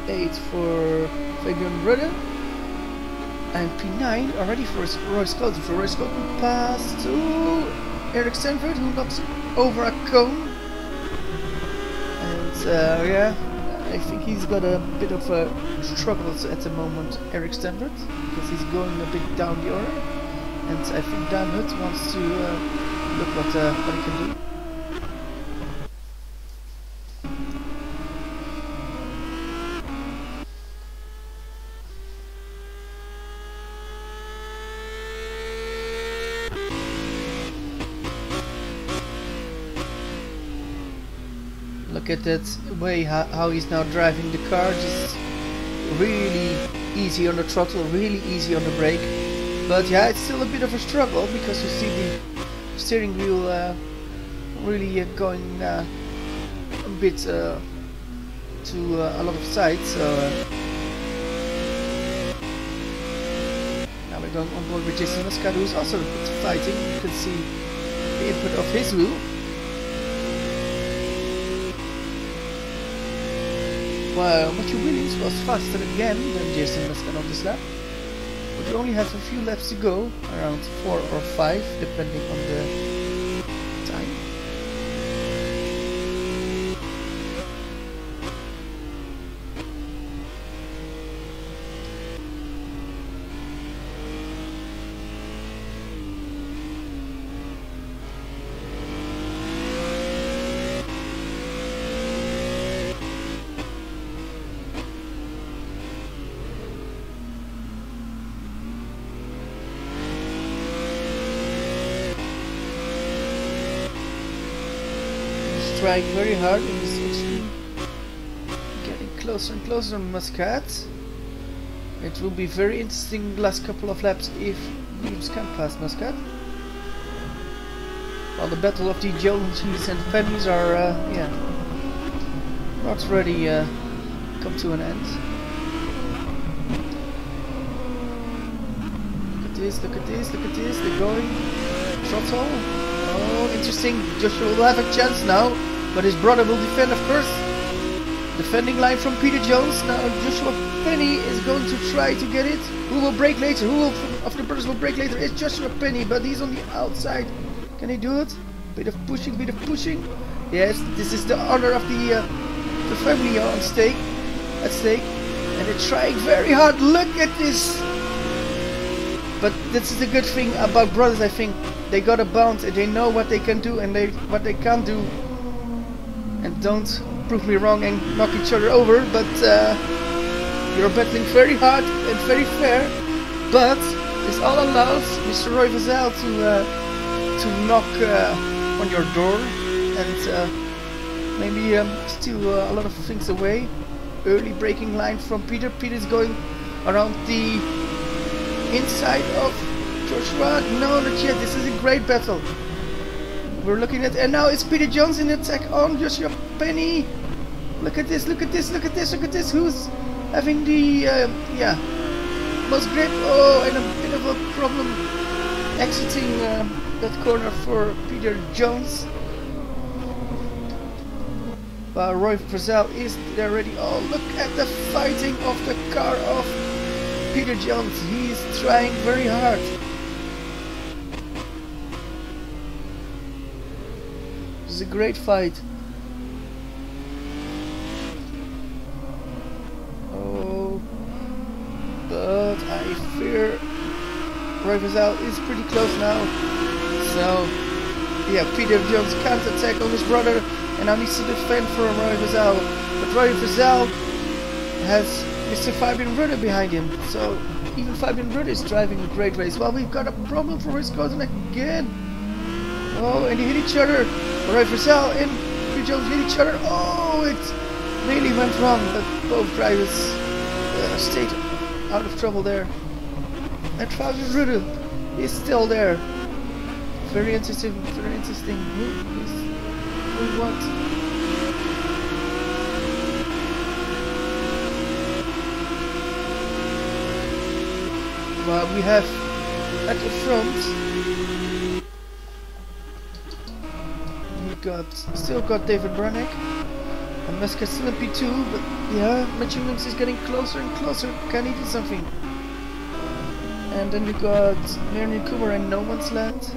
P8 for Fabian Rudde, and P9 already for Roy Skelton. For Roy Skelton pass to Eric Stanford, who knocks over a cone. And I think he's got a bit of a struggles at the moment, Eric Stanford, because he's going a bit down the order. And I think Dan Hutt wants to look what he can do. Look at that way how he's now driving the car, just really easy on the throttle, really easy on the brake. But yeah, it's still a bit of a struggle, because you see the steering wheel really going a bit to a lot of sides. So now we're going on board with Jason Muscat, who's also a bit fighting. You can see the input of his wheel. Well, Matthew Williams was faster again than Jason Muscat on this lap, but we only have a few laps to go, around 4 or 5, depending on the time. Trying very hard in this extreme, getting closer and closer on Muscat. It will be very interesting the last couple of laps if Williams can pass Muscat. While the battle of the Joneses and Pennies are not ready come to an end. Look at this, look at this, look at this, they're going throttle. Oh, interesting. Joshua will have a chance now, but his brother will defend, of course. Defending line from Peter Jones. Now Joshua Penny is going to try to get it. Who will break later? Who of the brothers will break later? It's Joshua Penny, but he's on the outside. Can he do it? Bit of pushing, bit of pushing. Yes, this is the honor of the family at stake, and they're trying very hard. Look at this. But this is a good thing about brothers, I think. They got a bounce and they know what they can do and what they can't do. And don't prove me wrong and knock each other over, but you're battling very hard and very fair. But this all allows Mr. Roy Vazel to knock on your door and maybe steal a lot of things away. Early braking line from Peter. Peter's going around the inside of Joshua. No, not yet. This is a great battle. We're looking at, and now it's Peter Jones in attack on Joshua Penny. Look at this, look at this, look at this, look at this. Who's having the, most grip? Oh, and a bit of a problem exiting that corner for Peter Jones. But Roy Frizzell is there ready. Oh, look at the fighting of the car of Peter Jones. He's trying very hard. It's a great fight. Oh, but I fear Roy Frizzell is pretty close now. So, yeah, Peter Jones can't attack on his brother. And now needs to defend for Roy Frizzell. But Roy Frizzell has Mr. Fabian Rudder behind him. So even Fabian Rudder is driving a great race. Well, we've got a problem for his Klont again. Oh, and they hit each other. Roy Frizzell and Peter Jones hit each other. Oh, it really went wrong. But both drivers stayed out of trouble there. And Fabian Rudder is still there. Very interesting, very interesting. We want. Well, we have at the front. We still got David Brannick and Meska still in P2, but yeah, Matthew Williams is getting closer and closer. Can he do something? And then we got Marion Cooper and No Man's Land.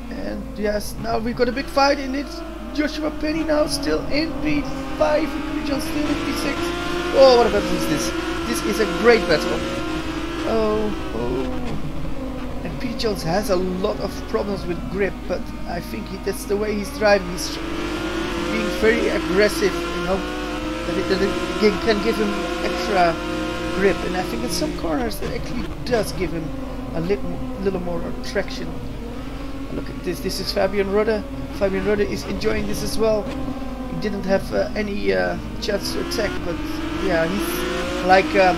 And yes, now we've got a big fight in it. Joshua Penny now still in P5, Peter Jones still in P6. Oh, what a battle is this? This is a great battle. Oh. And Peter Jones has a lot of problems with grip, but I think that's the way he's driving. He's being very aggressive, you know, that it can give him extra grip. And I think in some corners that actually does give him a little more traction. Look at this. This is Fabian Rudder. Fabian Rudder is enjoying this as well. He didn't have any chance to attack, but yeah, he's like a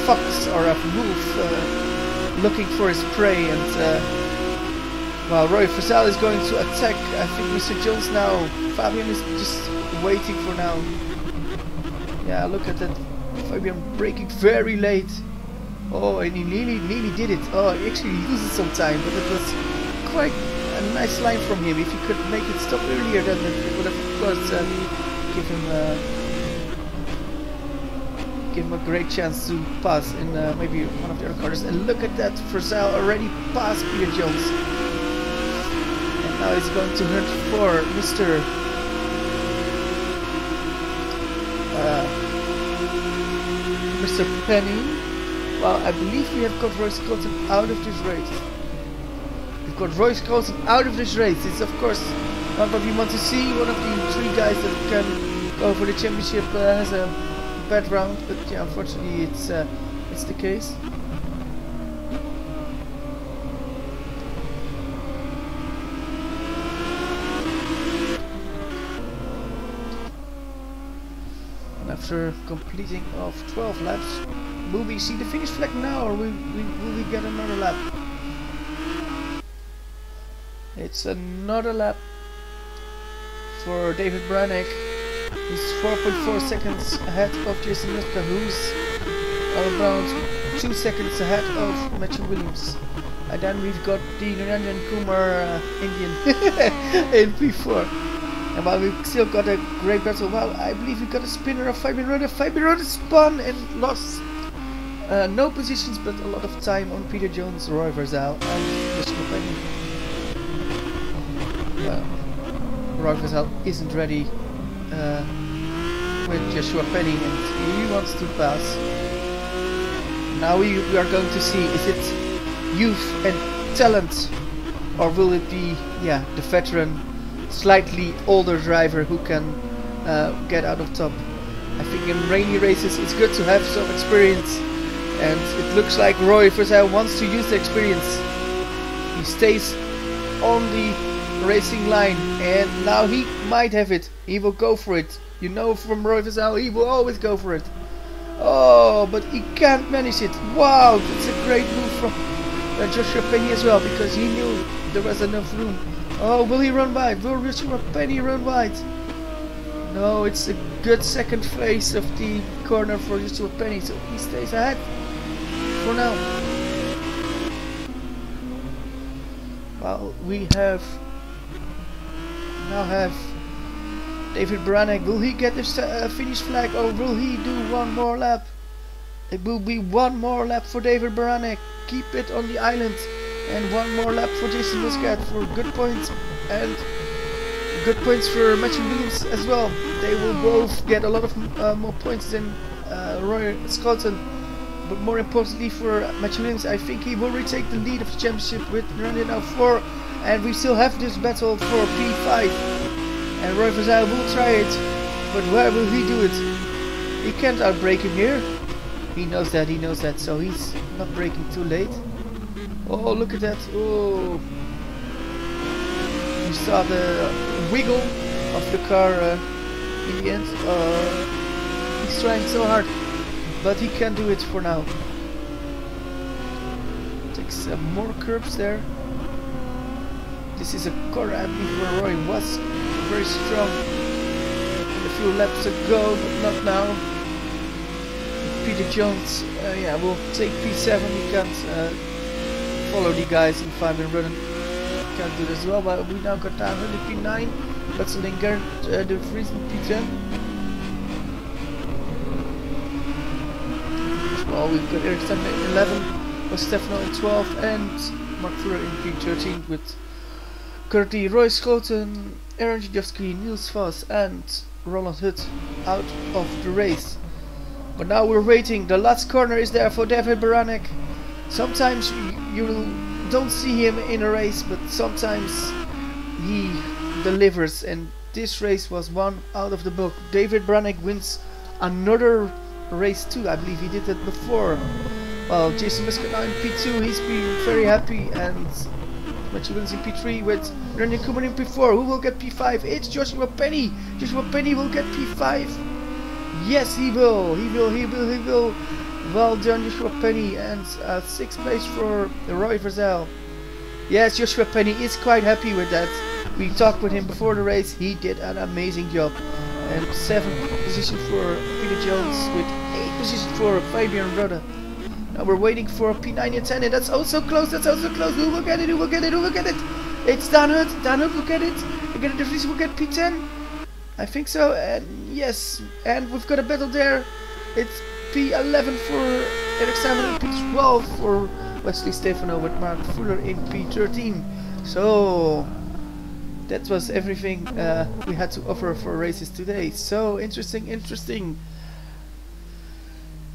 fox or a wolf looking for his prey. And while Roy Frizzell is going to attack, I think Mr. Jones now. Fabian is just waiting for now. Yeah, look at that. Fabian braking very late. Oh, and he nearly did it. Oh, he actually loses some time, but it was quite a nice line from him. If he could make it stop earlier, then it would have, of course, give him a great chance to pass in maybe one of the other corners. And look at that, Frizzell already passed Peter Jones. And now he's going to hunt for Mr. Penny. Well, I believe we have got Royce Klont out of this race. We've got Royce Klont out of this race. It's of course not what we want to see. One of the three guys that can go for the championship has a bad round, but yeah, unfortunately it's the case. And after completing of 12 laps, will we see the finish flag now, or will we get another lap? It's another lap for David Brannick. He's 4.4 seconds ahead of Jason Nutka, who's around 2 seconds ahead of Matthew Williams. And then we've got the Narendran Kumar Indian in P4. And while we've still got a great battle, well, I believe we got a spinner of Fabian Rudder. Fabian Rudder spun and lost no positions, but a lot of time on Peter Jones, Roy Frizzell, and Joshua Penny. Well, Roy Frizzell isn't ready with Joshua Penny, and he wants to pass. Now we are going to see, is it youth and talent, or will it be, yeah, the veteran, slightly older driver who can get out of top? I think in rainy races it's good to have some experience. And it looks like Roy Frizzell wants to use the experience. He stays on the racing line, and now he might have it. He will go for it. You know, from Roy Frizzell, he will always go for it. Oh, but he can't manage it. Wow, that's a great move from Joshua Penny as well, because he knew there was enough room. Oh, will he run wide? Will Joshua Penny run wide? No, it's a good second phase of the corner for Joshua Penny, so he stays ahead for now. Well, we now have David Baranek. Will he get the finish flag, or will he do one more lap? It will be one more lap for David Baranek. Keep it on the island, and one more lap for Jason Muscat for good points, and good points for Matthew Williams as well. They will both get a lot of more points than Roy Skelton. But more importantly for Matthew Williams, I think he will retake the lead of the championship with running now 4, and we still have this battle for P5. And Roy Verzijl will try it, but where will he do it? He can't outbrake him here. He knows that, so he's not braking too late. Oh, look at that. Oh, you saw the wiggle of the car in the end. He's trying so hard, but he can't do it for now. Takes some more curves there. This is a corner I believe where Roy was very strong a few laps ago, but not now. Peter Jones, yeah, will take P7. He can't follow the guys in Fabian Rudden. Can't do this as well, but we now got down to P9. That's Linger, the Vries in P10. Well, we've got Eric Stefano in 11, Stefano in 12, and Mark Fuller in P13 with currently Roy Schoten, Aaron Jadowski, Niels Voss, and Roland Hutt out of the race. But now we're waiting. The last corner is there for David Baranek. Sometimes you don't see him in a race, but sometimes he delivers, and this race was one out of the book. David Baranek wins another race too. I believe he did that before. Well, Jason Muscat now in P2. He's been very happy, and Matthew Williams in P3 with Randy Koeman in P4. Who will get P5? It's Joshua Penny. Joshua Penny will get P5. Yes, he will. He will. Well done, Joshua Penny, and 6th place for Roy Verzijl. Yes, Joshua Penny is quite happy with that. We talked with him before the race. He did an amazing job. And 7th position for Peter Jones with 8th position for Fabian Rudder. Now we're waiting for P9 and 10, and that's also close. Who will get it? Who will get it? It's Dan Hutt. Dan Hutt will get it. Again, De Vries will get P10. I think so, and yes, and we've got a battle there. It's P11 for Eric Simon and P12 for Wesley Stefano with Mark Fuller in P13. So that was everything we had to offer for races today. So interesting.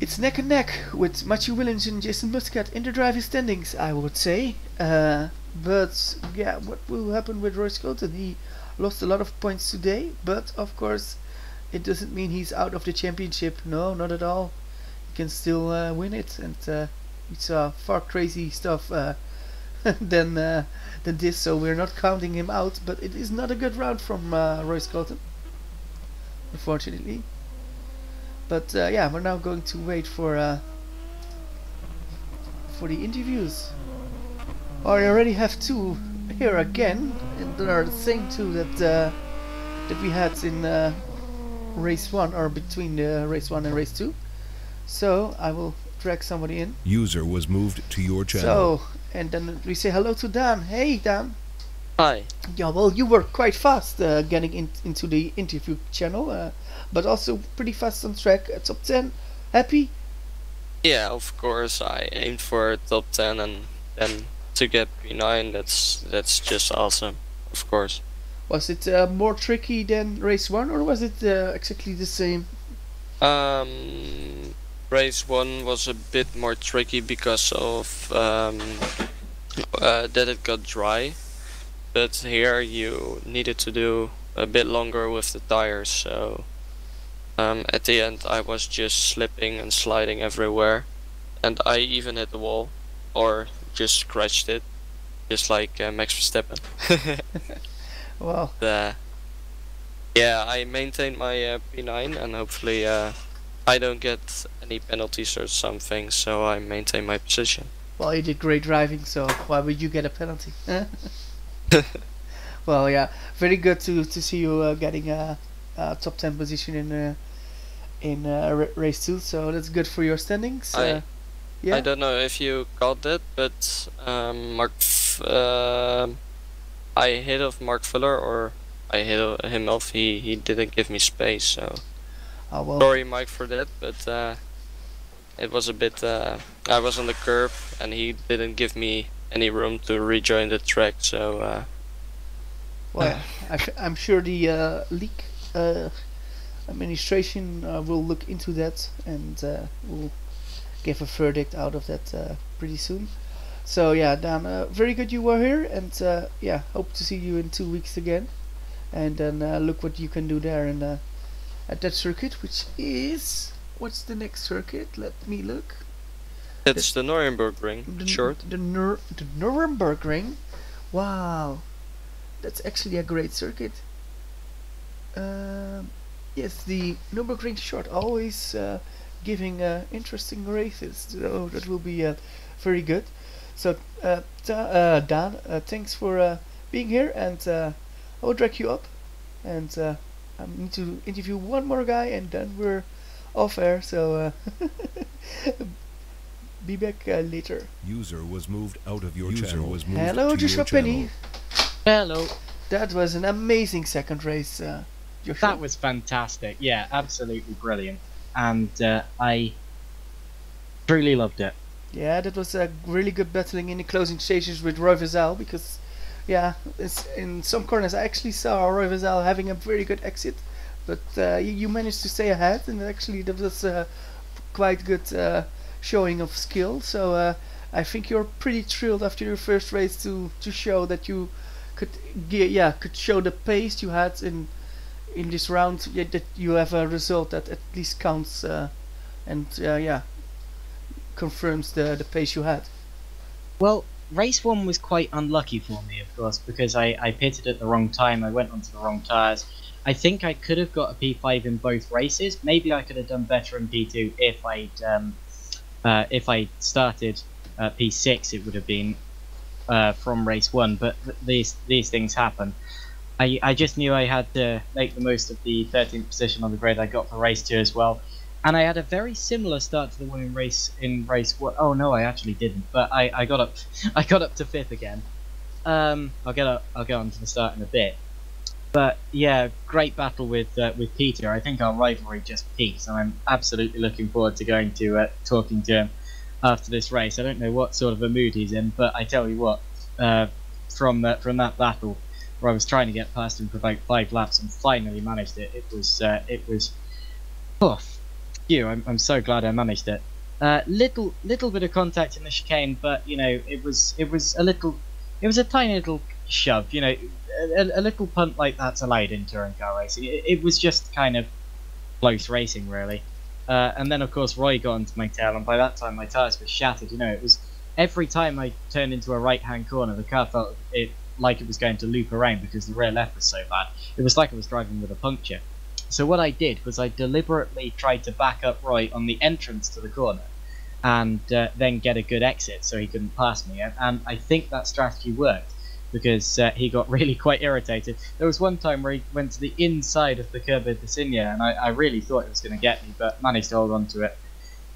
It's neck and neck with Matthew Williams and Jason Muscat in the driving standings, I would say. But yeah, what will happen with Roy Skelton? He lost a lot of points today, but of course it doesn't mean he's out of the championship. No, not at all. He can still win it, and it's far crazy stuff than this, so we're not counting him out. But it is not a good round from Roy Skelton, unfortunately. But yeah, we're now going to wait for the interviews. Oh, I already have 2 here again, and they are the same 2 that we had in race 1, or between race 1 and race 2. So I will drag somebody in. User was moved to your channel. So, and then we say hello to Dan. Hey Dan. Hi. Yeah, well, you were quite fast getting into the interview channel, but also pretty fast on track. Top 10. Happy? Yeah, of course. I aimed for top 10, and then to get P9, that's just awesome, of course. Was it more tricky than race 1, or was it exactly the same? Race 1 was a bit more tricky because of that it got dry, but here you needed to do a bit longer with the tires, so at the end I was just slipping and sliding everywhere, and I even hit the wall, or just scratched it, just like Max Verstappen. Wow. Yeah, I maintained my P9, and hopefully I don't get any penalties or something, so I maintain my position. Well, you did great driving, so why would you get a penalty? Well, yeah, very good to see you getting a top 10 position in race 2. So that's good for your standings. Yeah. I don't know if you caught that, but I hit off Mark Fuller, or I hit him off. He didn't give me space, so Well, sorry, Mike, for that. But it was a bit. I was on the curb, and he didn't give me any room to rejoin the track. So. Well, I'm sure the league administration will look into that and will give a verdict out of that pretty soon. So yeah, Dan, very good you were here, and yeah, hope to see you in 2 weeks again. And then look what you can do there and at that circuit, which is, what's the next circuit? Let me look. It's the Nürburgring, short. The Nürburgring. Wow. That's actually a great circuit. Yes, the Nürburgring short, always giving interesting races. So that will be very good. So Dan, thanks for being here, and I will drag you up. And I need to interview one more guy, and then we're off air. So be back later. User was moved out of your channel. Was moved Hello, to Joshua your Penny. Hello. That was an amazing second race, Joshua. That was fantastic. Yeah, absolutely brilliant. And I truly loved it. Yeah, that was a really good battling in the closing stages with Roy Vazal, because yeah, in some corners I actually saw Roy Vazal having a very good exit, but you managed to stay ahead, and actually that was quite good showing of skill. So I think you're pretty thrilled after your first race to show that you could show the pace you had in this round, that you have a result that at least counts and yeah, confirms the pace you had. Well, race 1 was quite unlucky for me, of course, because I pitted at the wrong time. I went onto the wrong tyres. I think I could have got a P5 in both races. Maybe I could have done better in P2 if I started P6. It would have been from race 1, but these things happen. I just knew I had to make the most of the 13th position on the grid I got for race 2 as well, and I had a very similar start to the one in race 1. Oh no, I actually didn't, but I got up to 5th again. I'll go on to the start in a bit, but yeah, great battle with Peter. I think our rivalry just peaked, and I'm absolutely looking forward to going to talking to him after this race. I don't know what sort of a mood he's in, but I tell you what, from that battle where I was trying to get past him for about 5 laps and finally managed it, it was I'm so glad I managed it. Little bit of contact in the chicane, but you know, it was a tiny little shove. You know, a little punt like that's allowed in touring car racing. It was just kind of close racing, really. And then of course Roy got into my tail, and by that time my tyres were shattered. You know, it was every time I turned into a right-hand corner, the car felt like it was going to loop around because the rear left was so bad. It was like I was driving with a puncture. So what I did was I deliberately tried to back up Roy on the entrance to the corner, and then get a good exit so he couldn't pass me. And I think that strategy worked, because he got really quite irritated. There was one time where he went to the inside of the curb of the Signia, and I really thought it was going to get me, but managed to hold on to it.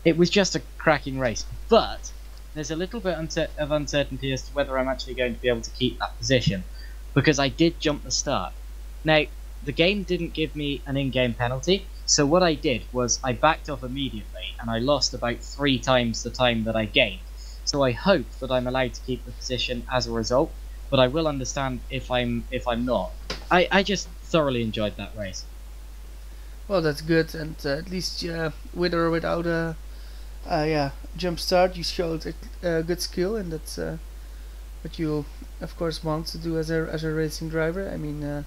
It was just a cracking race, but there's a little bit of uncertainty as to whether I'm actually going to be able to keep that position, because I did jump the start. Now, the game didn't give me an in-game penalty, so what I did was I backed off immediately, and I lost about 3 times the time that I gained. So I hope that I'm allowed to keep the position as a result, but I will understand if I'm not. I just thoroughly enjoyed that race. Well, that's good, and at least with or without a jump start, you showed a good skill, and that's what you of course want to do as a racing driver. I mean,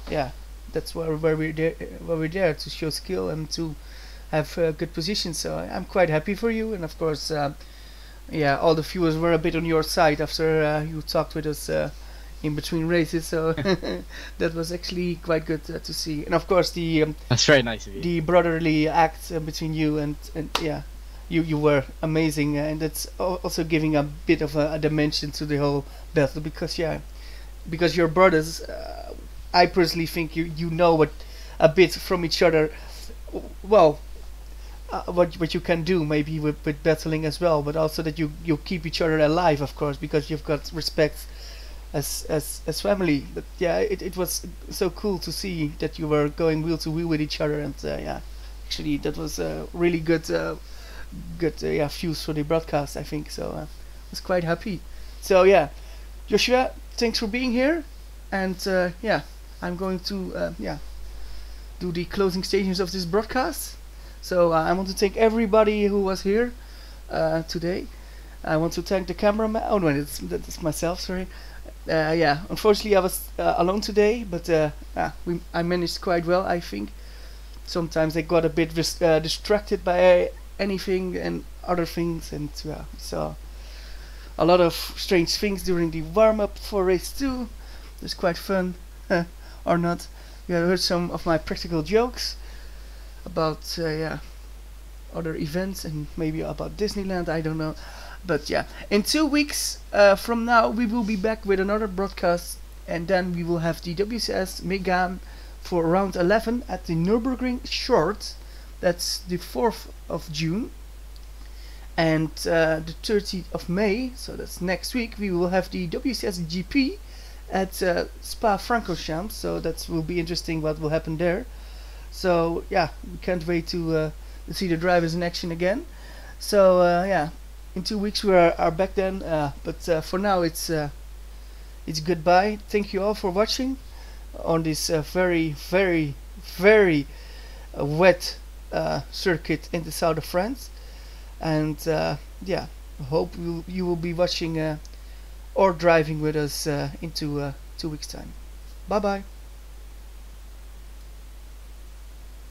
yeah, that's why we're there to show skill and to have a good position. So I'm quite happy for you, and of course, yeah, all the viewers were a bit on your side after you talked with us in between races. So that was actually quite good to see. And of course, the that's very nice of you. The brotherly act between you and yeah, you were amazing, and that's also giving a bit of a dimension to the whole battle, because because your brothers, I personally think you know what a bit from each other. Well, what you can do maybe with battling as well, but also that you keep each other alive, of course, because you've got respect as family. But yeah, it was so cool to see that you were going wheel to wheel with each other, and yeah, actually that was really good views for the broadcast, I think. So I was quite happy. So yeah, Joshua, thanks for being here, and yeah, I'm going to do the closing statements of this broadcast. So I want to thank everybody who was here today. I want to thank the cameraman. Oh no, that's myself. Sorry. Yeah, unfortunately I was alone today, but I managed quite well, I think. Sometimes I got a bit distracted by anything and other things, and saw a lot of strange things during the warm-up for race 2. It was quite fun, or not. You heard some of my practical jokes about other events and maybe about Disneyland, I don't know. But yeah, in 2 weeks from now we will be back with another broadcast, and then we will have the WCS Megane for round 11 at the Nürburgring Short. That's the 4th of June. And the 30th of May, so that's next week, we will have the WCS GP at Spa-Francorchamps. So that will be interesting what will happen there. So yeah, we can't wait to see the drivers in action again. So yeah, in 2 weeks we are back then. But for now it's goodbye. Thank you all for watching on this very wet circuit in the south of France. And yeah, I hope you will be watching or driving with us into 2 weeks time. Bye bye.